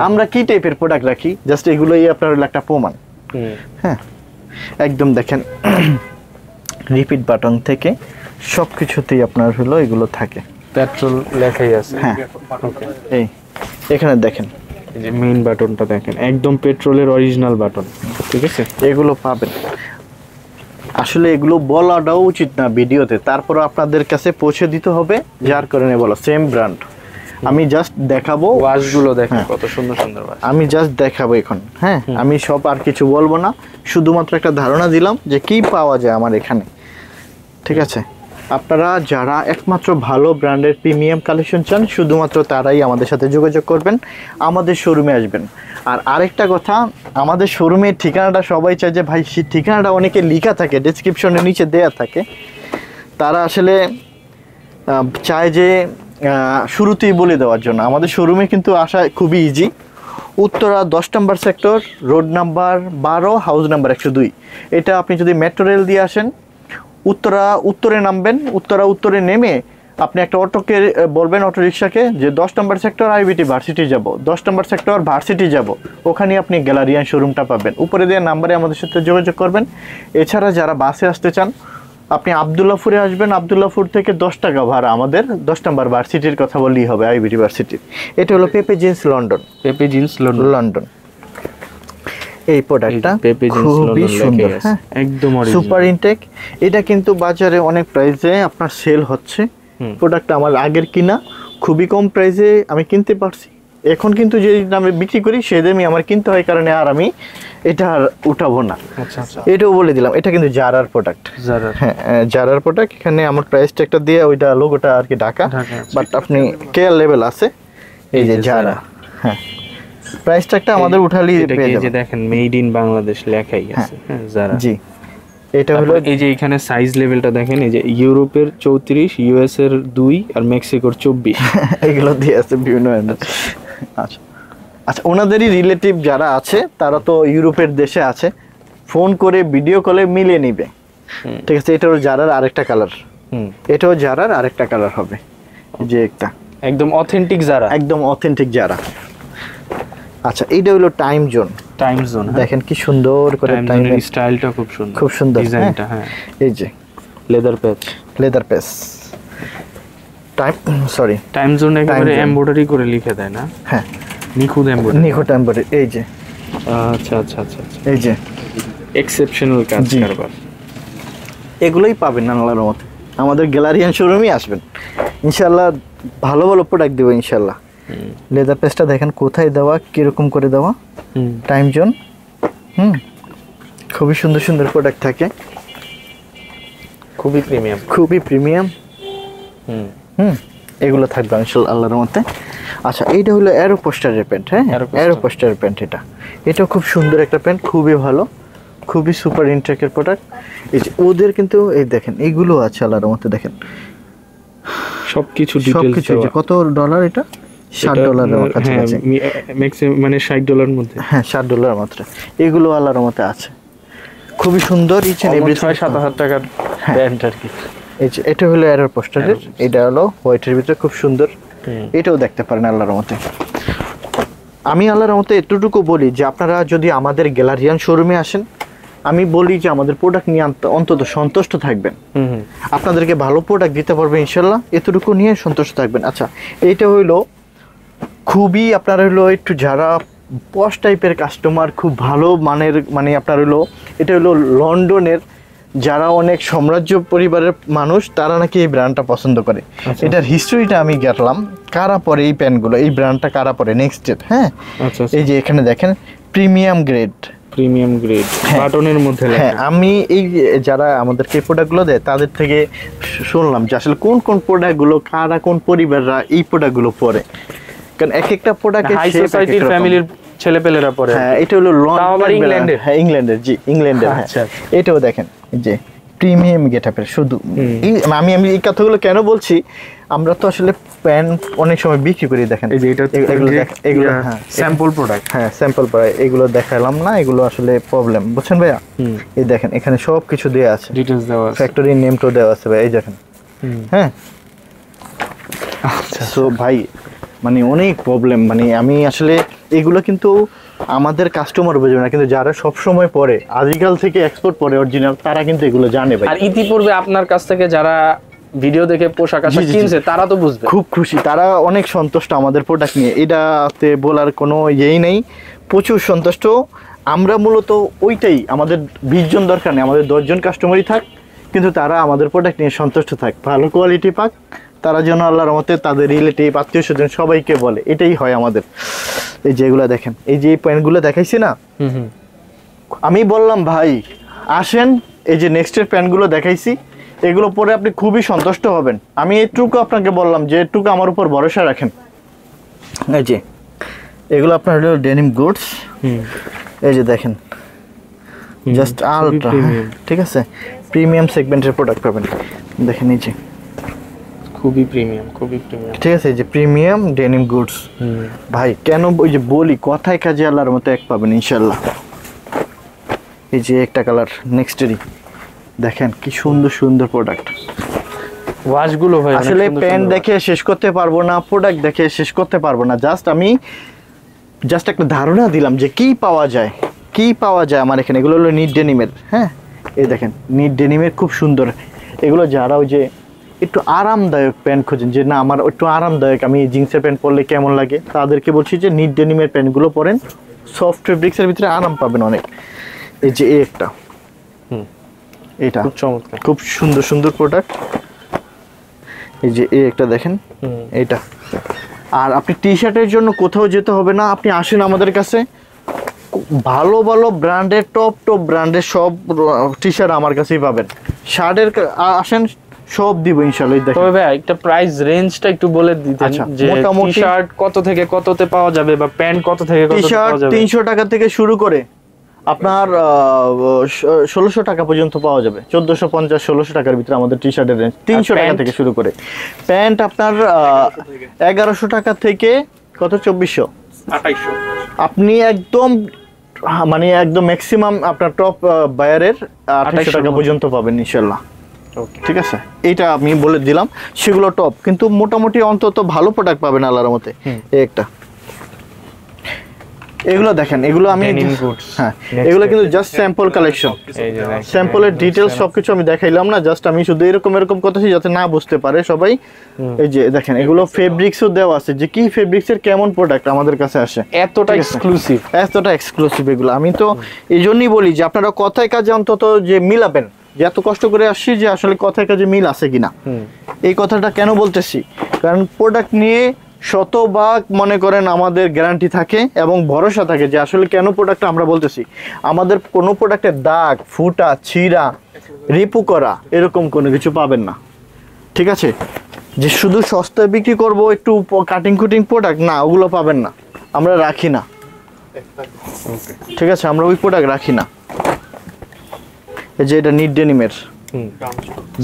আমরা কি টাইপের প্রোডাক্ট রাখি, জাস্ট এগুলোই আপনার একটা প্রমাণ। হ্যাঁ একদম দেখেন রিপিট বাটন থেকে সব কিছুতেই আপনার হলো এগুলো থাকে, পেট্রোল লেখাই আছে। হ্যাঁ ওকে, এই এখানে দেখেন এই যে মেইন বাটনটা দেখেন, একদম পেট্রোলের অরিজিনাল বাটন, ঠিক আছে? এগুলো পাবেন। আসলে এগুলো বলাটাও উচিত না ভিডিওতে, তারপর আপনাদের কাছে পৌঁছে দিতে হবে, যার কারণে বলো সেম ব্র্যান্ড। আমি জাস্ট দেখাবো, ওয়াশগুলো দেখেন কত সুন্দর সুন্দর ওয়াশ। আমি জাস্ট দেখাবো এখন। হ্যাঁ আমি সব আর কিছু বলবো না, শুধুমাত্র একটা ধারণা দিলাম যে কি পাওয়া যায় আমার এখানে, ঠিক আছে? আপনারা যারা একমাত্র ভালো ব্র্যান্ডের প্রিমিয়াম কালেকশন চান, শুধুমাত্র তারাই আমাদের সাথে যোগাযোগ করবেন, আমাদের শোরুমে আসবেন। আর আরেকটা কথা, আমাদের শোরুমের ঠিকানাটা সবাই চায় যে ভাই সেই ঠিকানাটা অনেকে লেখা থাকে, ডেসক্রিপশনের নিচে দেয়া থাকে। তারা আসলে চায় যে শুরুতেই বলে দেওয়ার জন্য। আমাদের শোরুমে কিন্তু আসা খুবই ইজি। উত্তরা 10 নম্বর sector, road number 12, house number 102। এটা আপনি যদি মেট্রো রেল দিয়ে আসেন, উত্তরে নামবেন, উত্তরে নেমে আপনি একটা অটোকে বলবেন, অটো রিক্সাকে যে 10 নম্বর সেক্টর আইবিটি ভার্সিটি যাব, 10 নম্বর সেক্টর ভার্সিটি যাব, ওখানে আপনি গ্যালারিয়ান শোরুমটা পাবেন। উপরে দেওয়া নাম্বারে আমাদের সাথে যোগাযোগ করবেন। এছাড়া যারা বাসে আসতে চান, আপনি আবদুল্লাহপুরে আসবেন, আবদুল্লাহপুর থেকে 10 টাকা ভাড়া, আমাদের 10 নম্বর ভার্সিটির কথা বললেই হবে, আইবিটি ভার্সিটির। এটা হলো পেপে জিন্স লন্ডন, পেপে জিন্স লন্ডন। এই প্রোডাক্টটা খুবই সুন্দর, হ্যাঁ একদম সুপার ইনটেক। এটা কিন্তু বাজারে অনেক প্রাইসে আপনার সেল হচ্ছে। প্রোডাক্টটা আমার আগের কিনা, খুবই কম প্রাইসে আমি কিনতে পারছি। এখন কিন্তু যে দামে বিক্রি করি সেই দামে আমার কিনতে হয়, কারণে আর আমি এটা আর উঠাবো না। আচ্ছা আচ্ছা, এটাও বলে দিলাম, এটা কিন্তু জারার প্রোডাক্ট। হ্যাঁ জারার প্রোডাক্ট। এখানে আমার প্রাইসটা একটা দিয়ে ওইটা লোগোটা আর কি ঢাকা, বাট আপনি কেয়ার লেভেল আছে। এই যে জারা, হ্যাঁ প্রাইস ট্যাগটা আমাদের উঠালেই পেয়ে যাবেন। এই যে দেখেন মেড ইন বাংলাদেশ লেখাই আছে, হ্যাঁ জারা। জি এটা হলো এই যে এখানে সাইজ লেভেলটা দেখেন, এই যে ইউরোপের 34, ইউএস এর 2 আর মেক্সিকোর 24 এগুলো দিয়ে আছে বিভিন্ন। আচ্ছা আচ্ছা, ওনাদেরই রিলেটিভ যারা আছে তারা তো ইউরোপের দেশে আছে, ফোন করে ভিডিও কলে মিলিয়ে নিবে, ঠিক আছে? এটাও জারার আরেকটা কালার, এটাও জারার আরেকটা কালার হবে, যে একটা একদম অথেন্টিক জারা, একদম অথেন্টিক জারা। আচ্ছা এইটা হলো টাইম জোন, দেখেন কি সুন্দর করে টাইমের স্টাইলটা খুব সুন্দর, খুব সুন্দর ডিজাইনটা। হ্যাঁ এই যে লেদার প্যাচ টাইম জোন একেবারে এমব্রয়ডারি করে লিখে দেয় না? হ্যাঁ নিখুঁত এমব্রয়ডারি। এই যে আচ্ছা আচ্ছা আচ্ছা, এই যে এক্সেপশনাল কাজ কারবার। এগুলোই পাবেন আল্লাহর রহমতে, আমাদের গ্যালারিয়ান শোরুমে আসবেন ইনশাআল্লাহ, ভালো ভালো প্রোডাক্ট দেবো ইনশাআল্লাহ। লেদার পেজটা দেখেন কোথায় দেওয়া, কিরকম করে দেওয়া, টাইম জোন। খুবই সুন্দর সুন্দর প্রোডাক্ট থাকে, খুবই প্রিমিয়াম। এগুলো থাকবে ইনশাআল্লাহ আল্লাহর রহমতে। আচ্ছা এইটা হলো অ্যারো পোস্টারের প্যান্ট, হ্যাঁ অ্যারো পোস্টারের প্যান্ট। এটাও খুব সুন্দর একটা প্যান্ট, খুবই ভালো, খুবই সুপার ইনটেকের প্রোডাক্ট। এই যে ওদের কিন্তু এই দেখেন এইগুলো আছে আল্লাহর রহমতে, দেখেন সবকিছু ডিটেইলস। কত ডলার এটা? $60 কাছাকাছি, ম্যাক্সিমাম মানে $60 মধ্যে। হ্যাঁ $60 মাত্র। এগুলো আল্লাহর রহমতে আছে, খুবই সুন্দর। ইচ এন্ড এভরি 6-7 হাজার টাকার প্যান্ট আর কি। এই যে এটা হলো অ্যারো পোস্টারের, এটা হলো হোয়াইটের ভিতরে খুব সুন্দর। এটাও দেখতে পারেন আল্লাহর রহমতে। আমি আল্লাহর রহমতে এতটুকু বলি যে আপনারা যদি আমাদের গ্যালারিয়ান শোরুমে আসেন, আমি বলি যে আমাদের প্রোডাক্ট নিয়ে অন্তত সন্তুষ্ট থাকবেন, আপনাদেরকে ভালো প্রোডাক্ট দিতে পারবে ইনশাল্লাহ, এতটুকু নিয়ে সন্তুষ্ট থাকবেন। আচ্ছা, এইটা হইলো খুবই আপনার হইলো একটু যারা পশ টাইপের কাস্টমার, খুব ভালো মানের, মানে আপনার হইলো এটা হইলো লন্ডনের যারা অনেক সাম্রাজ্য পরিবারের মানুষ, তারা নাকি এই ব্র্যান্ডটা পছন্দ করে। এটার হিস্ট্রিটা আমি গেলাম, কারা পরে এই প্যান্টগুলো, এই ব্র্যান্ডটা কারা পরে নেক্সটের। হ্যাঁ, এই যে এখানে দেখেন প্রিমিয়াম গ্রেড বাটনের মধ্যে। হ্যাঁ, আমি এই যারা আমাদেরকে এই প্রোডাক্টগুলো দেয় তাদের থেকে শুনলাম যে আসলে কোন কোন প্রোডাক্টগুলো কারা, কোন পরিবাররা এই প্রোডাক্টগুলো পরে, কারণ এক একটা প্রোডাক্টের হাই সোসাইটির ফ্যামিলির ছেলেপেলেরা পরে। হ্যাঁ, এটা হলো ইংল্যান্ডের। হ্যাঁ, ইংল্যান্ডের, জি ইংল্যান্ডের। আচ্ছা, এটাও দেখেন যে প্রিমিয়াম গেটআপের। শুধু আমি এই কথাগুলো কেন বলছি, আমরা তো আসলে প্যান্ট অনেক সময় বিক্রি করি, দেখেন এই যে এটা এগুলো স্যাম্পল প্রোডাক্ট। হ্যাঁ, স্যাম্পল প্রোডাক্ট, এগুলো দেখালাম না, এগুলো আসলে প্রবলেম, বুঝছেন ভাইয়া? এই দেখেন এখানে সব কিছু দেওয়া আছে, ডিটেইলস দেওয়া আছে, ফ্যাক্টরি নেমটাও দেওয়া আছে ভাই, এই দেখেন। হ্যাঁ, আচ্ছা, সো ভাই মানে অনেক প্রবলেম, মানে আমি আসলে এগুলো কিন্তু আমাদের কাস্টমার বুঝবে না, কিন্তু যারা সব সময় পরে আজকাল থেকে এক্সপোর্ট করে অরিজিনাল, তারা কিন্তু এগুলো জানে ভাই। আর ইতিপূর্বে আপনার কাছ থেকে যারা ভিডিও দেখে পোশাক আশাক কিনছে তারা তো বুঝবে, খুব খুশি, তারা অনেক সন্তুষ্ট আমাদের প্রোডাক্ট নিয়ে, এটাতে বলার কোনো ইয়েই নেই, প্রচুর সন্তুষ্ট আমরা। মূলত ওইটাই, আমাদের 20 জন দরকার নেই, আমাদের 10 জন কাস্টমারই থাক, কিন্তু তারা আমাদের প্রোডাক্ট নিয়ে সন্তুষ্ট থাক, ভালো কোয়ালিটি পাক, তারা যেন আল্লাহর রহমতে তাদের রিলেটিভ আত্মীয় স্বজন সবাইকে বলে, এটাই হয় আমাদের। এই যেগুলো দেখেন, এই যে প্যান্টগুলো দেখাইছি না, আমি বললাম ভাই আসেন, এই যে নেক্সটের প্যান্টগুলো দেখাইছি, এগুলো পরে আপনি খুবই সন্তুষ্ট হবেন। আমি এইটুকু আপনাকে বললাম যে এটুকু আমার উপর ভরসা রাখেন। এই যে এগুলো আপনার হলো ডেনিম গুডস, এই যে দেখেন জাস্ট আলট্রা, ঠিক আছে, প্রিমিয়াম সেগমেন্টের প্রোডাক্ট পাবেন, দেখেন এই যে খুবই প্রিমিয়াম, ঠিক আছে, এই যে প্রিমিয়াম ডেনিম গুডস। ভাই কেন ওই যে বলি, কথায় কাজে আল্লাহর মতো এক পাবেন ইনশাল্লাহ। এই যে একটা কালার নেক্সটেরই, দেখেন কি সুন্দর সুন্দর প্রোডাক্ট, ওয়াশগুলো ভাই আসলে প্যান্ট দেখে শেষ করতে পারবো না, প্রোডাক্ট দেখে শেষ করতে পারবো না, আমি জাস্ট একটা ধারণা দিলাম যে কি পাওয়া যায় আমার এখানে। এগুলো হলো নিট ডেনিমের। হ্যাঁ, এই দেখেন নিট ডেনিমের খুব সুন্দর, এগুলো যারা ওই যে একটু আরামদায়ক প্যান্ট খোঁজেন, যে না আমার একটু আরামদায়ক, আমি জিন্সের প্যান্ট পরলে কেমন লাগে, তাদেরকে বলছি যে নিট ডেনিমের প্যান্টগুলো পরেন, সফট ফেব্রিক্সের ভিতরে আরাম পাবেন অনেক। এই যে একটা, এটা খুব চমৎকার, খুব সুন্দর সুন্দর প্রোডাক্ট। এই যে একটা দেখেন, এইটা। আর আপনি টি শার্টের জন্য কোথাও যেতে হবে না, আপনি আসেন আমাদের কাছে, ভালো ভালো ব্র্যান্ডের টপ ব্র্যান্ডের সব টি শার্ট আমার কাছেই পাবেন। শার্টের আসেন, সব দিব ইনশাআল্লাহ। তবে ভাই একটা প্রাইস রেঞ্জটা একটু বলে দিতেন, যে টি শার্ট কত থেকে কততে পাওয়া যাবে, বা প্যান্ট কত থেকে কততে পাওয়া যাবে? 300 টাকা থেকে শুরু করে আপনার 1600 টাকা পর্যন্ত পাওয়া যাবে, 1450-1600 টাকার ভিতরে আমাদের টি শার্টের রেঞ্জ। 300 টাকা থেকে শুরু করে প্যান্ট আপনার 1100 টাকা থেকে কত 2400 2800, আপনি একদম মানে একদম ম্যাক্সিমাম আপনার টপ বায়ারের 2800 টাকা পর্যন্ত পাবেন ইনশাআল্লাহ। ঠিক আছে, এইটা আমি বলে দিলাম, সেগুলো টপ, কিন্তু মোটামুটি অন্তত ভালো প্রোডাক্ট পাবেন আল্লাহর মতে। একটা এগুলো দেখেন, এগুলো আমি হ্যাঁ, এগুলো কিন্তু জাস্ট স্যাম্পল কালেকশন, স্যাম্পলের ডিটেইলস সবকিছু আমি দেখাইলাম না, জাস্ট আমি শুধু এরকম কথাই যাতে না বুঝতে পারে সবাই। এই যে দেখেন, এগুলো ফেব্রিক্সও দেওয়া আছে, যে কি ফেব্রিক্সের কেমন প্রোডাক্ট আমাদের কাছে আসে, এতটা এক্সক্লুসিভ এগুলো। আমি তো এই জন্যই বলি যে আপনারা কথায় কাজে অন্তত যে মিলাবেন, যে এত কষ্ট করে আসছি যে আসলে কথায় কাজে মিল আছে কিনা। এই কথাটা কেন বলতেছি, কারণ প্রোডাক্ট নিয়ে শতভাগ মনে করেন আমাদের গ্যারান্টি থাকে এবং ভরসা থাকে, যে আসলে কেন প্রোডাক্টটা আমরা বলতেছি, আমাদের কোনো প্রোডাক্টের দাগ, ফুটা, ছিঁড়া, রিপু করা এরকম কোনো কিছু পাবেন না। ঠিক আছে, যে শুধু সস্তায় বিক্রি করব একটু কাটিং কুটিং প্রোডাক্ট, না, ওগুলো পাবেন না, আমরা রাখি না। ঠিক আছে, আমরা ওই প্রোডাক্ট রাখি না। এই যে এটা নিট ডেনিমের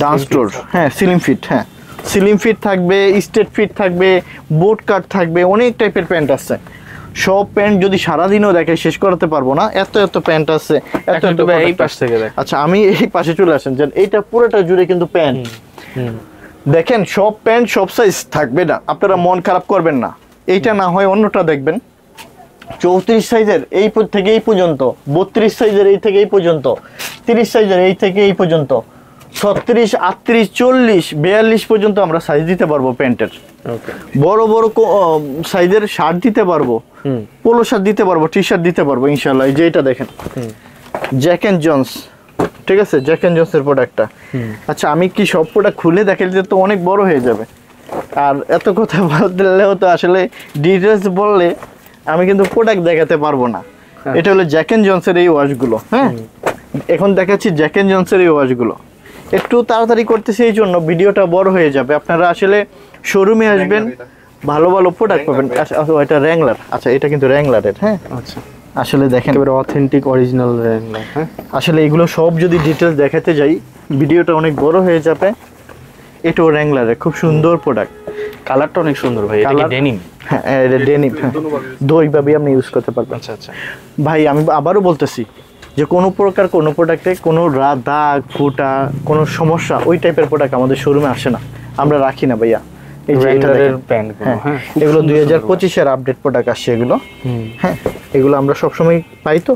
ডান্স স্টোর, হ্যাঁ, সিলিং ফিট, হ্যাঁ সিলিং ফিট থাকবে, স্ট্রেট ফিট থাকবে, বোট কাট থাকবে, অনেক টাইপের প্যান্ট আছে। সব প্যান্ট যদি সারাদিনও দেখে শেষ করতে পারবো না, এত প্যান্ট আছে, এই পাশ থেকে দেখ। আচ্ছা, আমি এই পাশে চলে আসেন, যে এইটা পুরোটা জুড়ে কিন্তু প্যান্ট দেখেন, সব প্যান্ট সব সাইজ থাকবে না, আপনারা মন খারাপ করবেন না, এইটা না হয় অন্যটা দেখবেন, 34 সাইজের এই থেকে এই পর্যন্ত, 32 সাইজের এই থেকে এই পর্যন্ত, 30 সাইজের এই থেকে এই পর্যন্ত, 36, 38, 40, 42 পর্যন্ত আমরা সাইজ দিতে পারবো প্যান্টের। বড় বড় সাইজের শার্ট দিতে পারবো, পোলো শার্ট দিতে পারবো, টি শার্ট দিতে পারবো ইনশাল্লাহ। এই যে এটা দেখেন জ্যাক এন্ড জন্স, ঠিক আছে, জ্যাক এন্ড জন্সের প্রোডাক্টটা। আচ্ছা আমি কি সব প্রোডাক্ট খুলে দেখাইলে তো অনেক বড় হয়ে যাবে, আর এত কথা বললেও তো আসলে ডিটেলস বললে আমি কিন্তু প্রোডাক্ট দেখাতে পারবো না। এটা হলো জ্যাক এন্ড জন্সের এই ওয়াশগুলো। হ্যাঁ, এখন দেখাচ্ছি জ্যাক এন্ড জন্সের এই ওয়াশগুলো। একটু তাড়াতাড়ি করতেছি এই জন্য ভিডিওটা বড় হয়ে যাবে। আপনারা আসলে শোরুমে আসবেন, ভালো ভালো প্রোডাক্ট পাবেন। এটা র্যাংলার, আচ্ছা এটা কিন্তু র্যাংলারের। হ্যাঁ আচ্ছা, আসলে দেখেন একেবারে অথেন্টিক অরিজিনাল র্যাংলার। হ্যাঁ, আসলে এগুলো সব যদি ডিটেলস দেখাতে যাই ভিডিওটা অনেক বড় হয়ে যাবে। এটাও র্যাংলারের খুব সুন্দর প্রোডাক্ট, কালারটা অনেক সুন্দর ভাই। এটা কি ডেনিম? হ্যাঁ এটা ডেনিম। হ্যাঁ, দুইভাবে আপনি ইউজ করতে পারবেন। আচ্ছা আচ্ছা ভাই আমি আবারও বলতেছি যে কোনো প্রকার কোনো প্রোডাক্টে কোনো দাগ ফুটা কোনো সমস্যা ওই টাইপের প্রোডাক্ট আমাদের শোরুমে আসে না, আমরা রাখি না ভাইয়া। এই যে এটা দেখেন প্যান্টগুলো, হ্যাঁ এগুলো 2025 এর আপডেট প্রোডাক্ট আসছে এগুলো। হ্যাঁ এগুলো আমরা সবসময় পাই তো।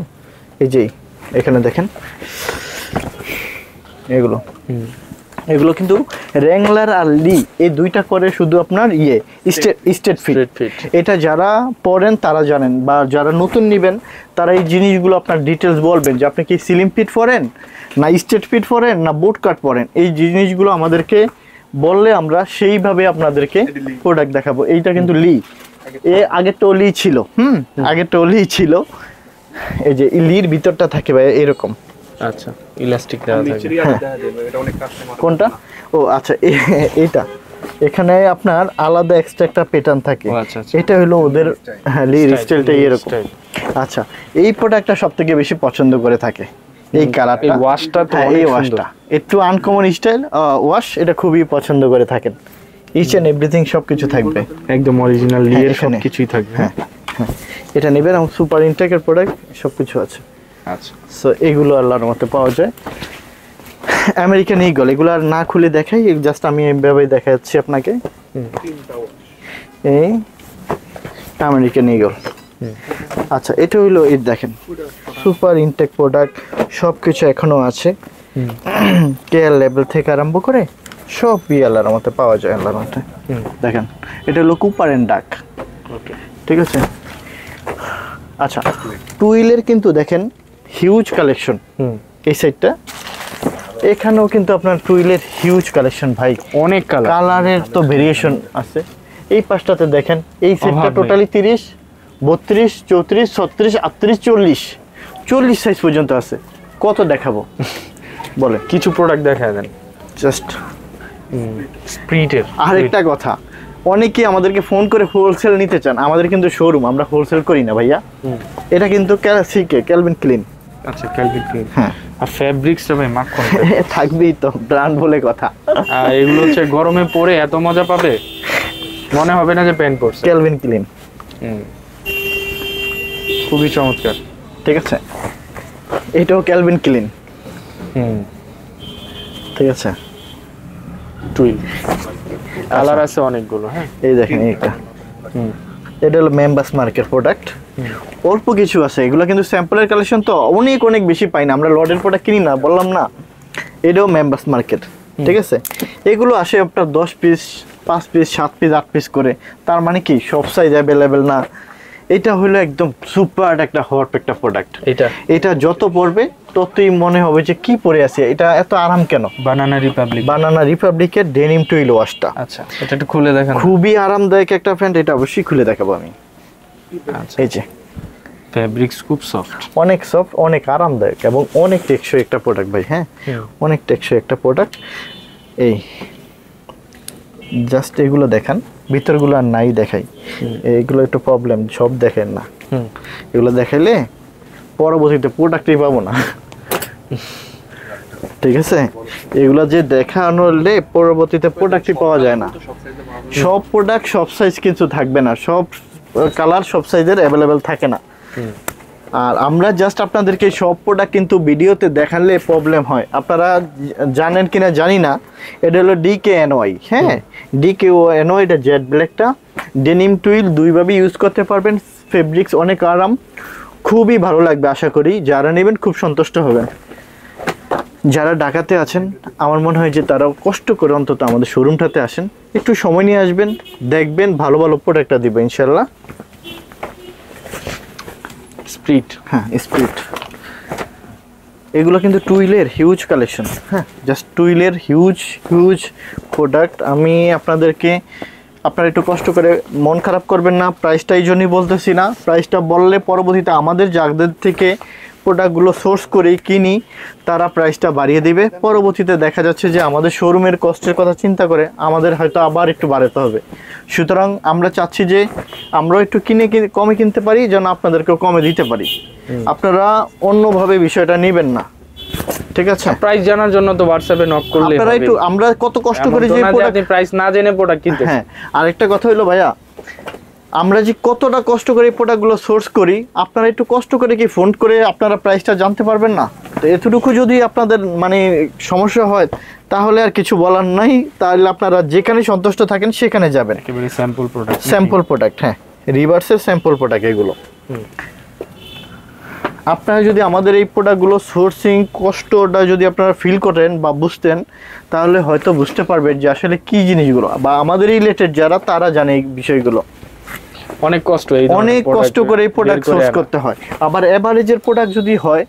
এই যে এখানে দেখেন এগুলো, এগুলো কিন্তু র্যাংলার আর লি এই দুইটা করে শুধু আপনার স্টেট ফিট। এটা যারা পরেন তারা জানেন, বা যারা নতুন নেবেন তারা এই জিনিসগুলো আপনার ডিটেলস বলবেন যে আপনি কি স্লিম ফিট পরেন না স্টেট ফিট পরেন না বুট কাট পরেন। এই জিনিসগুলো আমাদেরকে বললে আমরা সেইভাবে আপনাদেরকে প্রোডাক্ট দেখাবো। এইটা কিন্তু লি, আগেরটাও লি ছিল। আগেরটাও লি ছিল। এই যে লির ভিতরটা থাকে ভাই এরকম। আচ্ছা, ইলাস্টিক দেওয়া থাকে। কোনটা? ও আচ্ছা এটা এখানে আপনার আলাদা এক্সট্রা একটা প্যাটার্ন থাকে। এটা হলো ওদের লির স্টাইলটা এরকম। আচ্ছা এই প্রোডাক্টটা সবথেকে বেশি পছন্দ করে থাকে এই কালারটা, এই ওয়াশটা তো এই ওয়াশটা একটু আনকমন স্টাইল ওয়াশ, এটা খুবই পছন্দ করে থাকেন। ইচ এন্ড এভরিথিং সবকিছু থাকবে একদম অরিজিনাল লিয়ের সবকিছুই থাকবে। হ্যাঁ হ্যাঁ, এটা নেবেন এবং সুপার ইনটেকের প্রোডাক্ট সবকিছু আছে। আচ্ছা, সো এগুলো আল্লাহর মতে পাওয়া যায়। আমেরিকান ঈগল এগুলো আর না খুলে দেখাই, জাস্ট আমি এইভাবে দেখাচ্ছি আপনাকে। এই আমেরিকান ঈগল। আচ্ছা এটা হইলো এই দেখেন সুপার ইনটেক প্রোডাক্ট, সব কিছু এখনো আছে। কেয়ার লেভেল থেকে আরম্ভ করে সব আল্লাহর মতে পাওয়া যায় আল্লাহর মতে। দেখেন এটা হলো কুপার এন্ড ডাক। ঠিক আছে। আচ্ছা টুইলের কিন্তু দেখেন হিউজ কালেকশন এই সাইডটা, এখানেও কিন্তু আপনার টুইলের হিউজ কালেকশন ভাই, অনেক কালারের তো ভেরিয়েশন আছে। এই পাশটাতে দেখেন এই সেটটা টোটালি 30, 32, 34, 36, 38, 40 সাইজ পর্যন্ত আছে। কত দেখাবো বলে? কিছু প্রোডাক্ট দেখায় দেন জাস্ট স্প্রিটের। আরেকটা কথা, অনেকে আমাদেরকে ফোন করে হোলসেল নিতে চান, আমাদের কিন্তু শোরুম, আমরা হোলসেল করি না ভাইয়া। এটা কিন্তু ক্যালভিন ক্লিন। আচ্ছা ক্যালভিন ক্লিন। হ্যাঁ, আর ফেব্রিক্সটা ভাই মাখন থাকবেই তো, ব্র্যান্ড বলে কথা। আর এগুলো হচ্ছে গরমে পরে এত মজা পাবে মনে হবে না যে প্যান্ট পরছে। ক্যালভিন ক্লিন খুবই চমৎকার। ঠিক আছে, এটাও ক্যালভিন ক্লিন। ঠিক আছে, টুইল কালার আছে অনেকগুলো। হ্যাঁ এই দেখেন এইটা, এটা হলো মেম্বার্স মার্কেট প্রোডাক্ট। অল্প কিছু আছে, এগুলো কিন্তু স্যাম্পলের কালেকশন তো অনেক অনেক বেশি পাই না, আমরা লটের প্রোডাক্ট কিনি না, বললাম না। এটাও মেম্বার্স মার্কেট। ঠিক আছে, এগুলো আসে আপনার 10 পিস, 5 পিস, 7 পিস, 8 পিস করে। তার মানে কি সব সাইজ অ্যাভেলেবেল না। এটা হলো একদম সুপার একটা হট একটা প্রোডাক্ট। এটা যত পরবে ততই মনে হবে যে কি পরে আছে, এটা এত আরাম কেন। বানানা রিপাবলিকের ডেনিম টুইল ওয়াশটা। আচ্ছা এটা একটু খুলে দেখেন, খুবই আরামদায়ক একটা প্যান্ট, এটা অবশ্যই খুলে দেখাবো আমি। এই যে ফেব্রিক্স খুব সফট, অনেক সফট, অনেক আরামদায়ক এবং অনেক টেকসই একটা প্রোডাক্ট ভাই। হ্যাঁ অনেক টেকসই একটা প্রোডাক্ট। এই জাস্ট এগুলো দেখান, ভিতরগুলো আর নাই দেখাই, এইগুলো একটু প্রবলেম, সব দেখেন না। এগুলো দেখাইলে পরবর্তীতে প্রোডাক্টই পাবো না। ঠিক আছে, এগুলো যে দেখানো হলে পরবর্তীতে প্রোডাক্টই পাওয়া যায় না। সব প্রোডাক্ট সব সাইজ কিছু থাকবে না, সব কালার সব সাইজের অ্যাভেলেবেল থাকে না। আর আমরা জাস্ট আপনাদেরকে সব প্রোডাক্ট কিন্তু ভিডিওতে দেখালে প্রবলেম হয়। আপনারা জানেন কিনা জানি না, এটা হলো DKNY। হ্যাঁ DKNY, এটা জেড ব্ল্যাকটা ডেনিম টুইল দুইভাবে ইউজ করতে পারবেন। ফেব্রিক্স, অনেক আরাম, খুবই ভালো লাগবে। আশা করি যারা নেবেন খুব সন্তুষ্ট হবেন। যারা ঢাকাতে আছেন আমার মনে হয় যে তারাও কষ্ট করে অন্তত আমাদের শোরুমটাতে আসেন, একটু সময় নিয়ে আসবেন, দেখবেন, ভালো ভালো প্রোডাক্টটা দিবে ইনশাল্লাহ। স্প্রিট, হ্যাঁ স্প্রিট, এগুলো কিন্তু টুইলের হিউজ কালেকশন। হ্যাঁ, জাস্ট টুইলের হিউজ হিউজ প্রোডাক্ট। আমি আপনাদেরকে, আপনারা একটু কষ্ট করে মন খারাপ করবেন না, প্রাইসটা এই জন্যই বলতেছি না। প্রাইসটা বললে পরবর্তীতে আমাদের যাদের থেকে প্রোডাক্টগুলো সোর্স করে কিনি তারা প্রাইসটা বাড়িয়ে দিবে। পরবর্তীতে দেখা যাচ্ছে যে আমাদের শোরুমের কস্টের কথা চিন্তা করে আমাদের হয়তো আবার একটু বাড়াতে হবে। সুতরাং আমরা চাচ্ছি যে আমরাও একটু কমে কিনতে পারি, যেন আপনাদেরকেও কমে দিতে পারি। আপনারা অন্যভাবে বিষয়টা নেবেন না, ঠিক আছে? প্রাইস জানার জন্য তো হোয়াটসঅ্যাপে নক করলে আপনারা একটু, আমরা কত কষ্ট করে যে আপনি প্রাইস না জেনে প্রোডাক্ট কিনতে। হ্যাঁ, আরেকটা কথা হলো ভাইয়া, আমরা যে কতটা কষ্ট করে এই প্রোডাক্টগুলো সোর্স করি, আপনারা একটু কষ্ট করে কি ফোন করে আপনারা প্রাইসটা জানতে পারবেন না? তো এতটুকু যদি আপনাদের মানে সমস্যা হয় তাহলে আর কিছু বলার নাই, তাহলে আপনারা যেখানে সন্তুষ্ট থাকেন সেখানে যাবেন। একেবারে স্যাম্পল প্রোডাক্ট, স্যাম্পল প্রোডাক্ট, হ্যাঁ রিভার্সের স্যাম্পল প্রোডাক্ট এগুলো। আপনারা যদি আমাদের এই প্রোডাক্টগুলো সোর্সিং কষ্টটা যদি আপনারা ফিল করেন বা বুঝতেন, তাহলে হয়তো বুঝতে পারবেন যে আসলে কি জিনিসগুলো, বা আমাদের রিলেটেড যারা তারা জানে এই বিষয়গুলো। অনেক কষ্ট, অনেক কষ্ট করে এই প্রোডাক্ট সোর্স করতে হয়। আবার এভারেজের প্রোডাক্ট যদি হয়,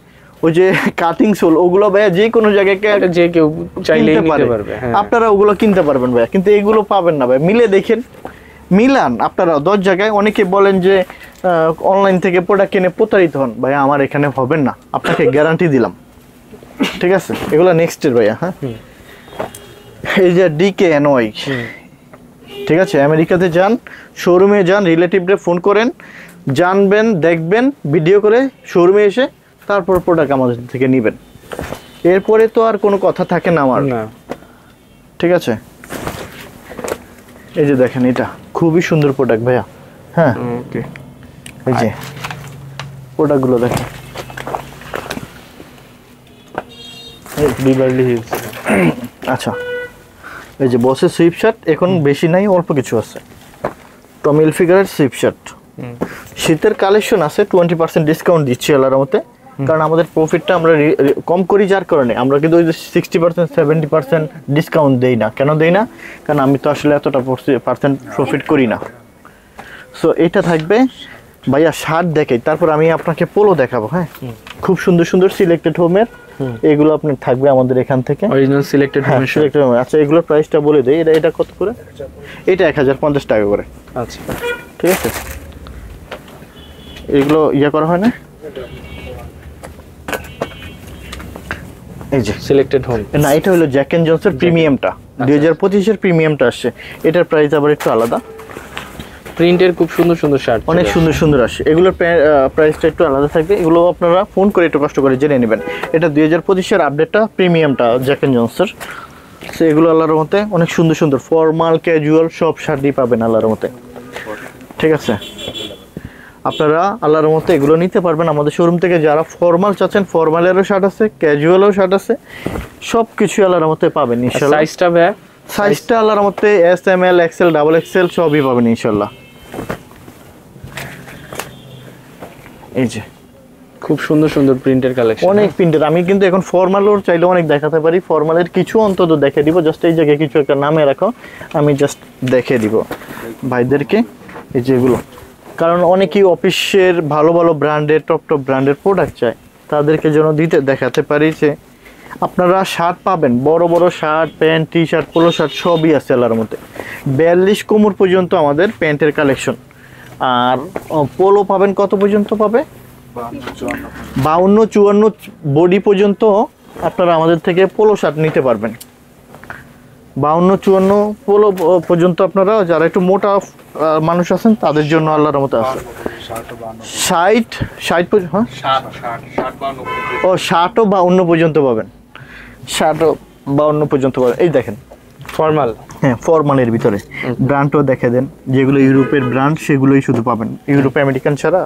ওই যে কাটিং সোল, ওগুলো ভাইয়া যে কোনো জায়গায় যে কেউ চাইলেই নিতে পারবে, আপনারা ওগুলো কিনতে পারবেন ভাইয়া, কিন্তু এগুলো পাবেন না ভাই। মিলে দেখেন, মিলান আপনারা 10 জায়গায়। অনেকে বলেন যে অনলাইন থেকে প্রোডাক্ট কিনে প্রতারিত হন, ভাইয়া আমার এখানে হবেন না, আপনাকে গ্যারান্টি দিলাম, ঠিক আছে? এগুলো নেক্সটের ভাইয়া। হ্যাঁ, এই যে DKNY, ঠিক আছে? আমেরিকাতে যান, শোরুমে যান, রিলেটিভরে ফোন করেন, জানবেন, দেখবেন, ভিডিও করে শোরুমে এসে তারপর প্রোডাক্ট আমাদের থেকে নেবেন। এরপরে তো আর কোনো কথা থাকে না আমার, ঠিক আছে? এই যে দেখেন, এটা খুবই সুন্দর প্রোডাক্ট ভাইয়া। হ্যাঁ, ওকে, এই যে প্রোডাক্টগুলো দেখেন, বিভারলি হিলস। আচ্ছা, এই যে বসের সুইপ শার্ট, এখন বেশি নাই, অল্প কিছু আছে। টমি হিলফিগারের সুইপ শার্ট, শীতের কালেকশন আছে, 20% ডিসকাউন্ট দিচ্ছি আল্লাহর মতে। কারণ আমাদের প্রফিটটা আমরা কম করি, যার কারণে আমরা কিন্তু ওই যে 60% 70% ডিসকাউন্ট দেই না। কেন দেই না? কারণ আমি তো আসলে এতটা পার্সেন্ট প্রফিট করি না। সো এটা থাকবে ভাইয়া। শার্ট দেখাই, তারপর আমি আপনাকে পোলো দেখাবো। হ্যাঁ, খুব সুন্দর সুন্দর সিলেক্টেড হোমের এগুলো আপনার থাকবে আমাদের এখান থেকে, অরিজিনাল সিলেক্টেড হোমের সিলেক্টেড হোম। আচ্ছা, এগুলোর প্রাইসটা বলে দেই। এটা কত করে? এটা 1050 টাকা করে। আচ্ছা, ঠিক আছে? এগুলো ইয়া করা হয় না, এই যে সিলেক্টেড হোম না, এটা হলো জ্যাক এন্ড জনসের প্রিমিয়ামটা, 2025 এর প্রিমিয়ামটা আসছে। এটার প্রাইস আবার একটু আলাদা। প্রিন্টের খুব সুন্দর সুন্দর শার্ট, অনেক সুন্দর সুন্দর আসে। এগুলোর প্রাইসটা একটু আলাদা থাকবে। এগুলো আপনারা ফোন করে একটু কষ্ট করে জেনে নেবেন। এটা 2025 এর আপডেটটা, প্রিমিয়ামটা জ্যাক এন্ড জনসের। সো এগুলো আল্লাহর মতে অনেক সুন্দর সুন্দর ফর্মাল ক্যাজুয়াল সব শার্টই পাবেন আল্লাহর মতে, ঠিক আছে? আপনারা আল্লাহর মতে এগুলো নিতে পারবেন আমাদের শোরুম থেকে। যারা ফর্মাল চাচ্ছেন, ফর্মালেরও শার্ট আছে, ক্যাজুয়ালও শার্ট আছে, সব কিছু আল্লাহর মতে পাবেন ইনশাআল্লাহ। সাইজটা ভাই, সাইজটা আল্লাহর মতে এস, এম, এল, এক্সেল, ডাবল এক্সেল সবই পাবেন ইনশাআল্লাহ। এই যে খুব সুন্দর সুন্দর প্রিন্টের কালেকশন, অনেক প্রিন্টের। আমি কিন্তু এখন ফর্মালও চাইলে অনেক দেখাতে পারি। ফর্মালের কিছু অন্তত দেখে দিব, জাস্ট এই জায়গায় কিছু একটা নামে রাখো, আমি জাস্ট দেখে দিব ভাইদেরকে এই যেগুলো। কারণ অনেকেই অফিসের ভালো ভালো ব্র্যান্ডের, টপ টপ ব্র্যান্ডের প্রোডাক্ট চায়, তাদেরকে যেন দেখাতে পারি যে আপনারা শার্ট পাবেন, বড় বড় shirt, pant, T shirt, polo shirt সবই আছে আল্লাহর মতে। 42 কোমর পর্যন্ত আমাদের প্যান্টের কালেকশন। আর পোলো পাবেন কত পর্যন্ত? পাবে 52-54 বডি পর্যন্ত আপনারা আমাদের থেকে পোলো শার্ট নিতে পারবেন। 52-54 পোলো পর্যন্ত আপনারা, যারা একটু মোটা মানুষ আছেন তাদের জন্য আল্লাহর মতো আছে। 60 পর্যন্ত, হ্যাঁ, ও 60-52 পর্যন্ত পাবেন। 60-52 পর্যন্ত পাবেন। এই দেখেন ফর্মাল, হ্যাঁ ফরমালের ভিতরে ব্র্যান্ডও দেখে দেন, যেগুলো ইউরোপের ব্র্যান্ড সেগুলোই শুধু পাবেন, ইউরোপ আমেরিকান ছাড়া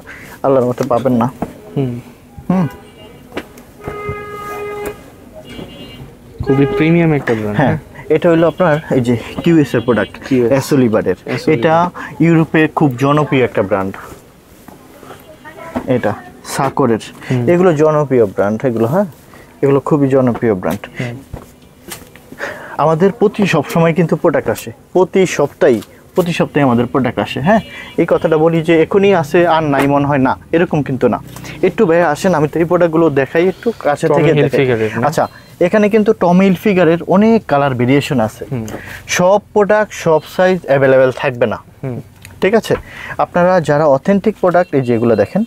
আল্লাহর মতো পাবেন না। খুবই প্রিমিয়াম একটা ব্র্যান্ড। হ্যাঁ, এটা হলো আপনার এই যে কিউএস এর প্রোডাক্ট, এসোলিবারের। এটা ইউরোপে খুব জনপ্রিয় একটা ব্র্যান্ড। এটা সাকরের, এগুলো জনপ্রিয় ব্র্যান্ড, এগুলো হ্যাঁ এগুলো খুবই জনপ্রিয় ব্র্যান্ড। আমাদের সবসময় কিন্তু প্রোডাক্ট আসে, প্রতি সপ্তাহে আমাদের প্রোডাক্ট আসে। হ্যাঁ, এই কথাটা বলি যে এখনই আসে আর নাই মনে হয় না, এরকম কিন্তু না। একটু ভাইয়া আসেন, আমি তো এই প্রোডাক্টগুলো দেখাই একটু কাছে থেকে দেখাই। আচ্ছা, এখানে কিন্তু টমি হিলফিগারের অনেক কালার ভেরিয়েশন আছে, সব প্রোডাক্ট সব সাইজ অ্যাভেলেবেল থাকবে না, ঠিক আছে? আপনারা যারা অথেন্টিক প্রোডাক্ট, এই যেগুলো দেখেন,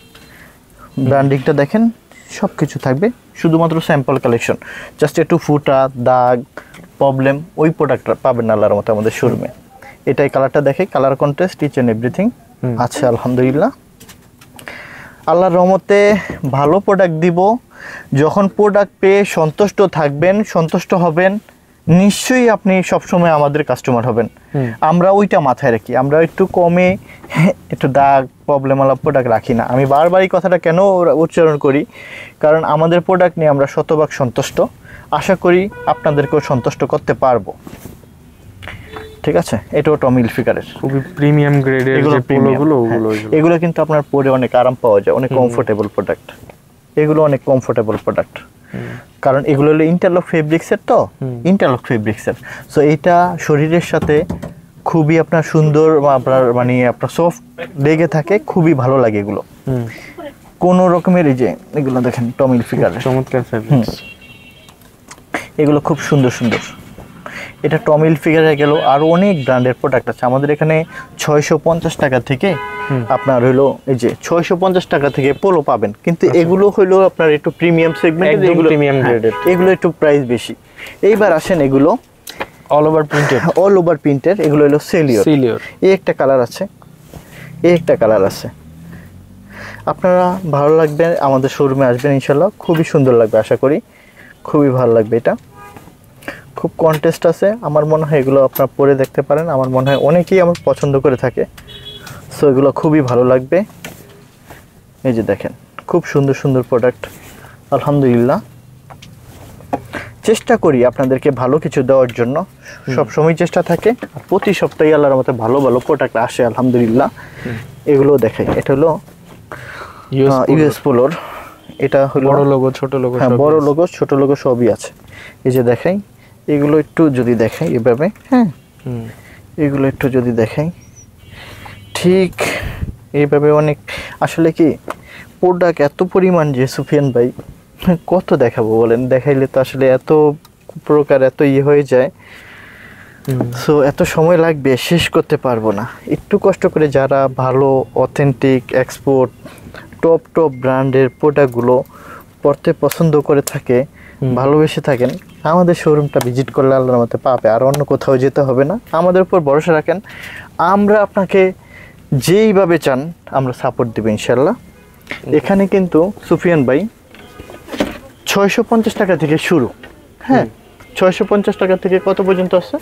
ব্র্যান্ডিংটা দেখেন, সব কিছু থাকবে, শুধুমাত্র স্যাম্পল কালেকশন। জাস্ট একটু ফুটা দাগ প্রবলেম ওই প্রোডাক্টটা পাবেন না আল্লাহর মতো আমাদের শোরুমে। এটাই কালারটা দেখে, colour contrast each and everything আছে আলহামদুলিল্লাহ। আল্লাহর রহমতে ভালো প্রোডাক্ট দিব। যখন প্রোডাক্ট পেয়ে সন্তুষ্ট থাকবেন, সন্তুষ্ট হবেন, নিশ্চয়ই আপনি সবসময় আমাদের কাস্টমার হবেন। আমরা ওইটা মাথায় রাখি, আমরা একটু কমে একটু দাগ প্রবলেমওয়ালা প্রোডাক্ট রাখি না। আমি বারবার এই কথাটা কেন উচ্চারণ করি, কারণ আমাদের প্রোডাক্ট নিয়ে আমরা শতভাগ সন্তুষ্ট, আশা করি আপনাদেরকেও সন্তুষ্ট করতে পারবো, ঠিক আছে? এটাও টমি হিলফিগারের খুবই প্রিমিয়াম গ্রেডের যে পোলোগুলো, এগুলো কিন্তু আপনার পরে অনেক আরাম পাওয়া যায়, অনেক কমফোর্টেবল প্রোডাক্ট, এগুলো অনেক কমফোর্টেবল প্রোডাক্ট। কারণ এগুলো হলো ইন্টারলক ফেব্রিক্সের, তো ইন্টারলক ফেব্রিক্সের, সো এইটা শরীরের সাথে খুবই আপনার সুন্দর, আপনার মানে আপনার সফট লেগে থাকে, খুবই ভালো লাগে এগুলো। কোনো রকমের এই যে এগুলো দেখেন টমি হিলফিগারের চমৎকার ফেব্রিক্স, এগুলো খুব সুন্দর সুন্দর। এটা টমি হিলফিগারে গেল, আরও অনেক ব্র্যান্ডের প্রোডাক্ট আছে আমাদের এখানে। 650 টাকা থেকে আপনার হইলো এই যে 650 টাকা থেকে পোলো পাবেন, কিন্তু এগুলো হইলো আপনার একটু প্রিমিয়াম সেগমেন্টের, এগুলো প্রিমিয়াম গ্রেডের, এগুলো একটু প্রাইস বেশি। এইবার আসেন এগুলো অল ওভার প্রিন্টের, এগুলো হলো সেলিওর। এই একটা কালার আছে, আপনারা ভালো লাগবে, আমাদের শোরুমে আসবেন ইনশাল্লাহ, খুবই সুন্দর লাগবে, আশা করি খুবই ভালো লাগবে। এটা খুব কন্টেস্ট আছে, আমার মনে হয় এগুলো আপনারা পরে দেখতে পারেন, আমার মনে হয় অনেকেই আমার পছন্দ করে থাকে, সো এগুলো খুবই ভালো লাগবে। এই যে দেখেন খুব সুন্দর সুন্দর প্রোডাক্ট আলহামদুলিল্লাহ। চেষ্টা করি আপনাদেরকে ভালো কিছু দেওয়ার জন্য, সবসময় চেষ্টা থাকে, আর প্রতি সপ্তাহে আল্লাহর মতো ভালো ভালো প্রোডাক্ট আসে আলহামদুলিল্লাহ। এগুলো দেখাই, এটা হলো ইউএস পোলোর, এটা হলো বড় লোগো ছোট লোগো, হ্যাঁ বড় লোগো ছোট লোগো সবই আছে। এই যে দেখাই, এগুলো একটু যদি দেখাই এভাবে, হ্যাঁ এগুলো একটু যদি দেখাই ঠিক এইভাবে, অনেক আসলে কি প্রোডাক্ট এত পরিমাণ যে সুফিয়ান ভাই কত দেখাবো বলেন, দেখাইলে তো আসলে এত প্রকার এত হয়ে যায়, সো এত সময় লাগবে, শেষ করতে পারবো না। একটু কষ্ট করে যারা ভালো অথেন্টিক এক্সপোর্ট টপ ব্র্যান্ডের প্রোডাক্টগুলো পড়তে পছন্দ করে থাকে, ভালোবেসে থাকেন, আমাদের শোরুমটা ভিজিট করলে আল্লাহর মতে পাবে, আর অন্য কোথাও যেতে হবে না। আমাদের উপর ভরসা রাখেন, আমরা আপনাকে যেইভাবে চান আমরা সাপোর্ট দেব ইনশাল্লাহ। এখানে কিন্তু সুফিয়ান ভাই 650 টাকা থেকে শুরু, হ্যাঁ 650 টাকা থেকে কত পর্যন্ত আছে?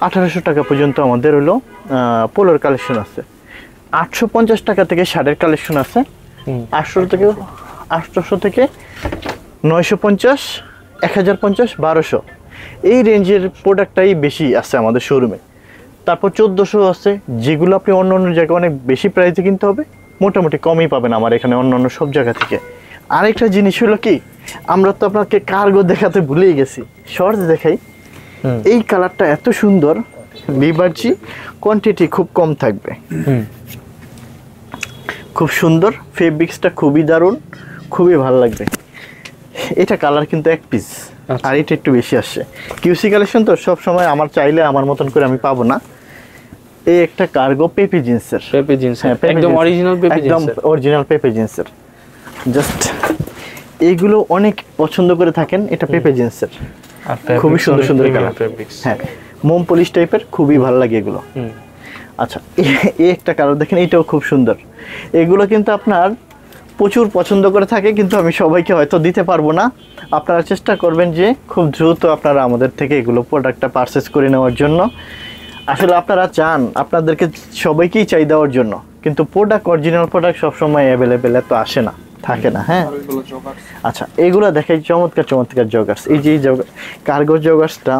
1800 টাকা পর্যন্ত আমাদের হলো পোলোর কালেকশন আছে। 850 টাকা থেকে শার্টের কালেকশন আছে, 800 থেকে 950, 1050, 1200 এই রেঞ্জের প্রোডাক্টটাই বেশি আছে আমাদের শোরুমে। তারপর 1400 আছে, যেগুলো আপনি অন্য অন্য জায়গায় অনেক বেশি প্রাইসে কিনতে হবে, মোটামুটি কমই পাবেন আমার এখানে অন্য অন্য সব জায়গা থেকে। আরেকটা জিনিস হলো কি, আমরা তো আপনাকে কার্গো দেখাতে ভুলেই গেছি, শর্টস দেখাই। এই কালারটা এত সুন্দর, লিবার্জি, কোয়ান্টিটি খুব কম থাকবে, খুব সুন্দর, ফেব্রিক্সটা খুবই দারুণ, খুবই ভালো লাগবে। এটা কালার কিন্তু এক পিস, আর এটা একটু বেশি আসছে। কিউসি কালেকশন তো সব সময় আমার চাইলে আমার মতন করে আমি পাবো না। এই একটা কার্গো পেপি জিন্সের, একদম অরিজিনাল পেপি জিন্সের, জাস্ট এইগুলো অনেক পছন্দ করে থাকেন। এটা পেপি জিন্সের, খুবই সুন্দর সুন্দর কালার, হ্যাঁ মোম পলিশ টাইপের, খুবই ভালো লাগে এগুলো। আচ্ছা, এই একটা কালার দেখেন, এটাও খুব সুন্দর। এগুলো কিন্তু আপনার প্রচুর পছন্দ করে থাকে, কিন্তু আমি সবাইকে হয়তো দিতে পারবো না। আপনারা চেষ্টা করবেন যে খুব দ্রুত আপনারা আমাদের থেকে এগুলো প্রোডাক্টটা পারচেস করে নেওয়ার জন্য। আসলে আপনারা চান, আপনাদেরকে সবাইকেই চাই দেওয়ার জন্য, কিন্তু প্রোডাক্ট অরিজিনাল প্রোডাক্ট সবসময় অ্যাভেলেবেল এত আসে না, থাকে না। হ্যাঁ আচ্ছা, এগুলো দেখাই চমৎকার চমৎকার জগার্স। এই যে কার্গো জগার্সটা,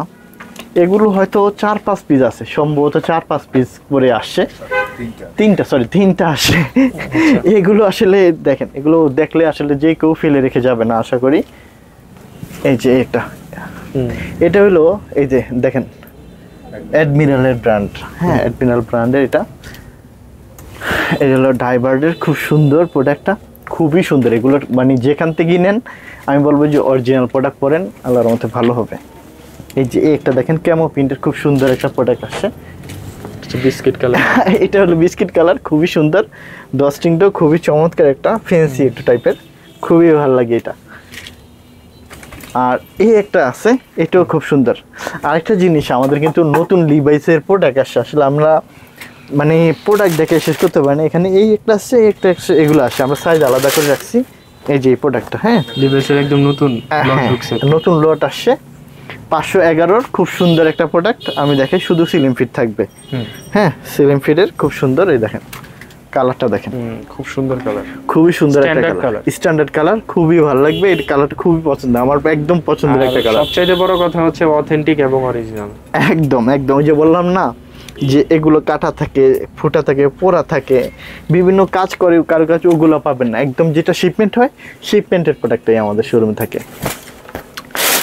এগুলো হয়তো 4-5 পিস আছে, সম্ভবত 4-5 পিস করে আসছে। তিনটা, সরি তিনটা আসে। এগুলো আসলে দেখেন, এগুলো দেখলে আসলে যে কেউ ফেলে রেখে যাবে না আশা করি। এই যে এটা হলো, এই যে দেখেন অ্যাডমিরালের ব্র্যান্ড, হ্যাঁ অ্যাডমিরাল ব্র্যান্ডের এটা হলো ডাইভার্ডের খুব সুন্দর প্রোডাক্টটা, খুবই সুন্দর। এগুলো মানে যেখান থেকে নেন আমি বলবো যে অরিজিনাল প্রোডাক্ট পরেন, আল্লাহর রহমতে ভালো হবে। এই যে একটা দেখেন ক্যামো প্রিন্টের খুব সুন্দর একটা প্রোডাক্ট আসছে, বিস্কিট কালার। এটা হলো বিস্কিট কালার, খুবই সুন্দর। ডস্টিংটাও খুবই চমৎকার, একটা ফ্যান্সি একটু টাইপের, খুবই ভালো লাগে এটা। আর এই একটা আছে, এটাও খুব সুন্দর। আরেকটা জিনিস, আমাদের কিন্তু নতুন লিভাইসের প্রোডাক্ট আসছে, আসলে আমরা মানে প্রোডাক্ট দেখে শেষ করতে পারি না। এখানে এই একটা আসছে, একটা আসছে, এগুলো আসছে, আমরা সাইজ আলাদা করে রাখছি। এই যে এই প্রোডাক্টটা, হ্যাঁ লিভাইসের একদম নতুন নতুন লট আসছে, 511 খুব সুন্দর একটা প্রোডাক্ট। আমি দেখাই, শুধু সিলিং ফিট থাকবে, হ্যাঁ সিলিং ফিটের খুব সুন্দর। এই দেখেন কালারটা দেখেন, খুব সুন্দর কালার, খুবই সুন্দর একটা কালার, স্ট্যান্ডার্ড কালার, খুবই ভালো লাগবে। এই কালারটা খুবই পছন্দ আমার, একদম পছন্দের একটা কালার। সবচেয়ে বড় কথা হচ্ছে অথেন্টিক এবং অরিজিনাল। একদম একদম, ওই যে বললাম না যে এগুলো কাটা থাকে, ফুটা থাকে, পোড়া থাকে, বিভিন্ন কাজ করে কারো কাছে, ওগুলো পাবেন না। একদম যেটা শিপমেন্ট হয়, শিপমেন্টের প্রোডাক্টটাই আমাদের শোরুমে থাকে।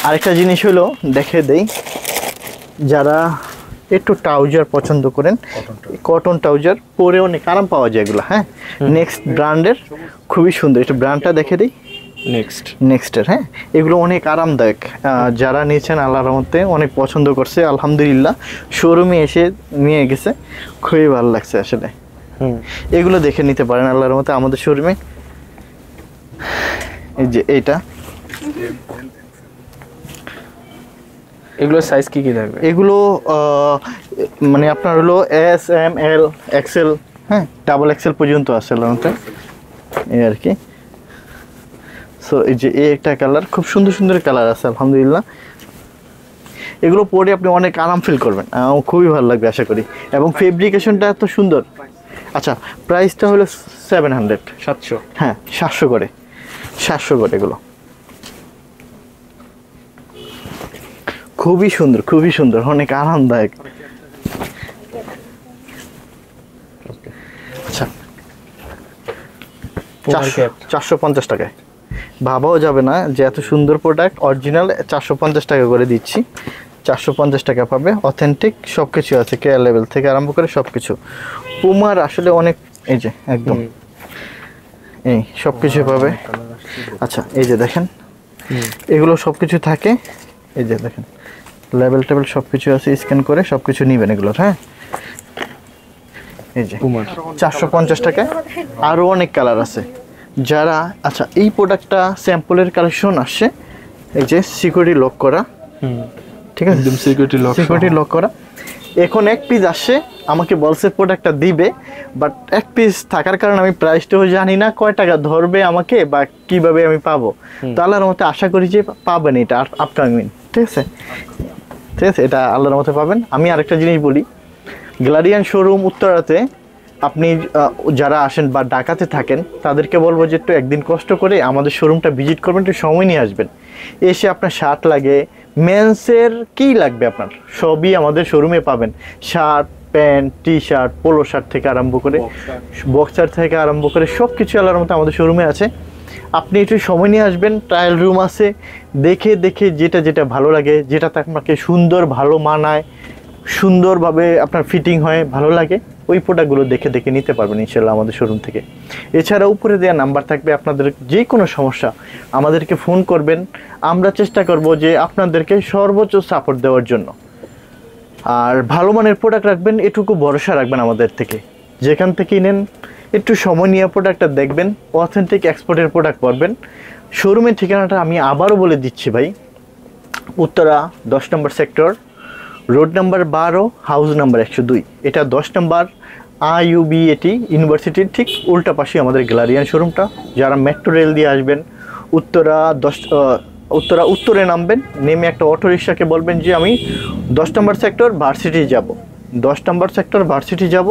আরেকটা জিনিস হলো দেখে দেই, যারা একটু ট্রাউজার পছন্দ করেন, কটন ট্রাউজার পরে অনেক আরাম পাওয়া যায় এগুলো, হ্যাঁ নেক্সট ব্র্যান্ডের খুবই সুন্দর। এটা ব্র্যান্ডটা দেখে দিই, নেক্সটের, হ্যাঁ এগুলো অনেক আরামদায়ক। যারা নিয়েছেন আল্লাহর রহমতে অনেক পছন্দ করছে, আলহামদুলিল্লাহ। শোরুমে এসে নিয়ে গেছে, খুবই ভালো লাগছে আসলে। এগুলো দেখে নিতে পারেন আল্লাহর রহমতে আমাদের শোরুমে। এই যে এইটা, এগুলো সাইজ কি থাকবে? এগুলো মানে আপনার হলো এস, এম, এল, এক্সেল, হ্যাঁ ডাবল এক্সেল পর্যন্ত আছে আল্লাহর, এই আর কি। সো এই যে এই একটা কালার, খুব সুন্দর সুন্দর কালার আছে আলহামদুলিল্লাহ। এগুলো পরে আপনি অনেক আরাম ফিল করবেন, খুবই ভালো লাগবে আশা করি। এবং ফেব্রিকেশনটা এত সুন্দর। আচ্ছা প্রাইসটা হলো 700, 700, হ্যাঁ 700 করে, 700 করে। এগুলো খুবই সুন্দর, খুবই সুন্দর, অনেক আরামদায়ক। আচ্ছা 450 টাকায়, ভাবাও যাবে না যে এত সুন্দর প্রোডাক্ট অরিজিনাল 450 টাকা করে দিচ্ছি। 450 টাকা পাবে, অথেন্টিক সব কিছু আছে, কেয়ার লেভেল থেকে আরম্ভ করে সব কিছু। পুমার আসলে অনেক, এই যে একদম এই সব কিছু পাবে। আচ্ছা এই যে দেখেন, এগুলো সব কিছু থাকে, এই যে দেখেন লেভেল টেবিল সব কিছু আছে, স্ক্যান করে সব কিছু নেবেন এগুলোর, হ্যাঁ এই যে 450 টাকায়। আরও অনেক কালার আছে যারা, আচ্ছা এই প্রোডাক্টটা স্যাম্পলের কালেকশন আসছে, এই যে সিকিউরিটি লক করা, ঠিক আছে একদম সিকিউরিটি লক করা। এখন এক পিস আসছে, আমাকে বলছে প্রোডাক্টটা দিবে, বাট এক পিস থাকার কারণে আমি প্রাইসটাও জানি না কয় টাকা ধরবে আমাকে বা কিভাবে আমি পাবো। তো আল্লাহর মতে আশা করি যে পাবেন এটা আপকামিং, ঠিক আছে ঠিক আছে, এটা আল্লাহর মতে পাবেন। আমি আরেকটা জিনিস বলি, গ্যালারিয়ান শোরুম উত্তরাতে আপনি যারা আসেন বা ঢাকাতে থাকেন তাদেরকে বলবো যে একটু একদিন কষ্ট করে আমাদের শোরুমটা ভিজিট করবেন, একটু সময় নিয়ে আসবেন। এসে আপনার শার্ট লাগে, মেন্সের কী লাগবে আপনার সবই আমাদের শোরুমে পাবেন। Shirt, pant, T shirt, polo shirt থেকে আরম্ভ করে বক্সার থেকে আরম্ভ করে সব কিছু আল্লাহর মতো আমাদের শোরুমে আছে। আপনি একটু সময় নিয়ে আসবেন, ট্রায়াল রুম আছে, দেখে দেখে যেটা যেটা ভালো লাগে, যেটাতে আপনাকে সুন্দর ভালো মানায়, সুন্দরভাবে আপনার ফিটিং হয়, ভালো লাগে, ওই প্রোডাক্টগুলো দেখে দেখে নিতে পারবেন ইনশাল্লাহ আমাদের শোরুম থেকে। এছাড়া উপরে দেওয়া নাম্বার থাকবে, আপনাদের যে কোনো সমস্যা আমাদেরকে ফোন করবেন, আমরা চেষ্টা করব যে আপনাদেরকে সর্বোচ্চ সাপোর্ট দেওয়ার জন্য। আর ভালো মানের প্রোডাক্ট রাখবেন, এটুকু ভরসা রাখবেন আমাদের থেকে। যেখান থেকেই নেন একটু সময় নিয়ে প্রোডাক্টটা দেখবেন, অথেন্টিক এক্সপোর্টের প্রোডাক্ট পাবেন। শোরুমের ঠিকানাটা আমি আবারও বলে দিচ্ছি ভাই, উত্তরা 10 নম্বর sector, road number 12, house number 102। এটা 10 নম্বর IUBAT ইউনিভার্সিটির ঠিক উল্টা পাশে আমাদের গ্যালারিয়ান শোরুমটা। যারা মেট্রো রেল দিয়ে আসবেন, উত্তরে নামবেন, নেমে একটা অটো রিক্সাকে বলবেন যে আমি 10 নম্বর সেক্টর ভার্সিটি যাব, 10 নম্বর সেক্টর ভার্সিটি যাব,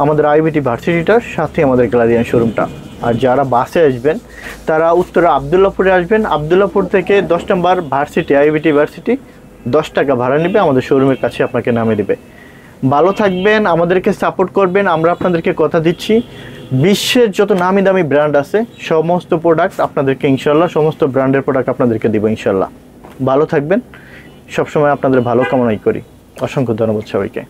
আমাদের IUBAT ভার্সিটিটার সাথে আমাদের গ্যালারিয়ান শোরুমটা। আর যারা বাসে আসবেন তারা উত্তরা আবদুল্লাপুরে আসবেন, আবদুল্লাপুর থেকে 10 নম্বর ভার্সিটি IUBAT ভার্সিটি 10 টাকা ভাড়া নেবে, আমাদের শোরুমের কাছে আপনাকে নামিয়ে দেবে। ভালো থাকবেন, আমাদেরকে সাপোর্ট করবেন। আমরা আপনাদেরকে কথা দিচ্ছি, বিশ্বের যত নামি দামি ব্র্যান্ড আছে সমস্ত প্রোডাক্ট আপনাদেরকে ইনশাল্লাহ, সমস্ত ব্র্যান্ডের প্রোডাক্ট আপনাদেরকে দিব ইনশাল্লাহ। ভালো থাকবেন, সবসময় আপনাদের ভালো কামনাই করি। অসংখ্য ধন্যবাদ সবাইকে।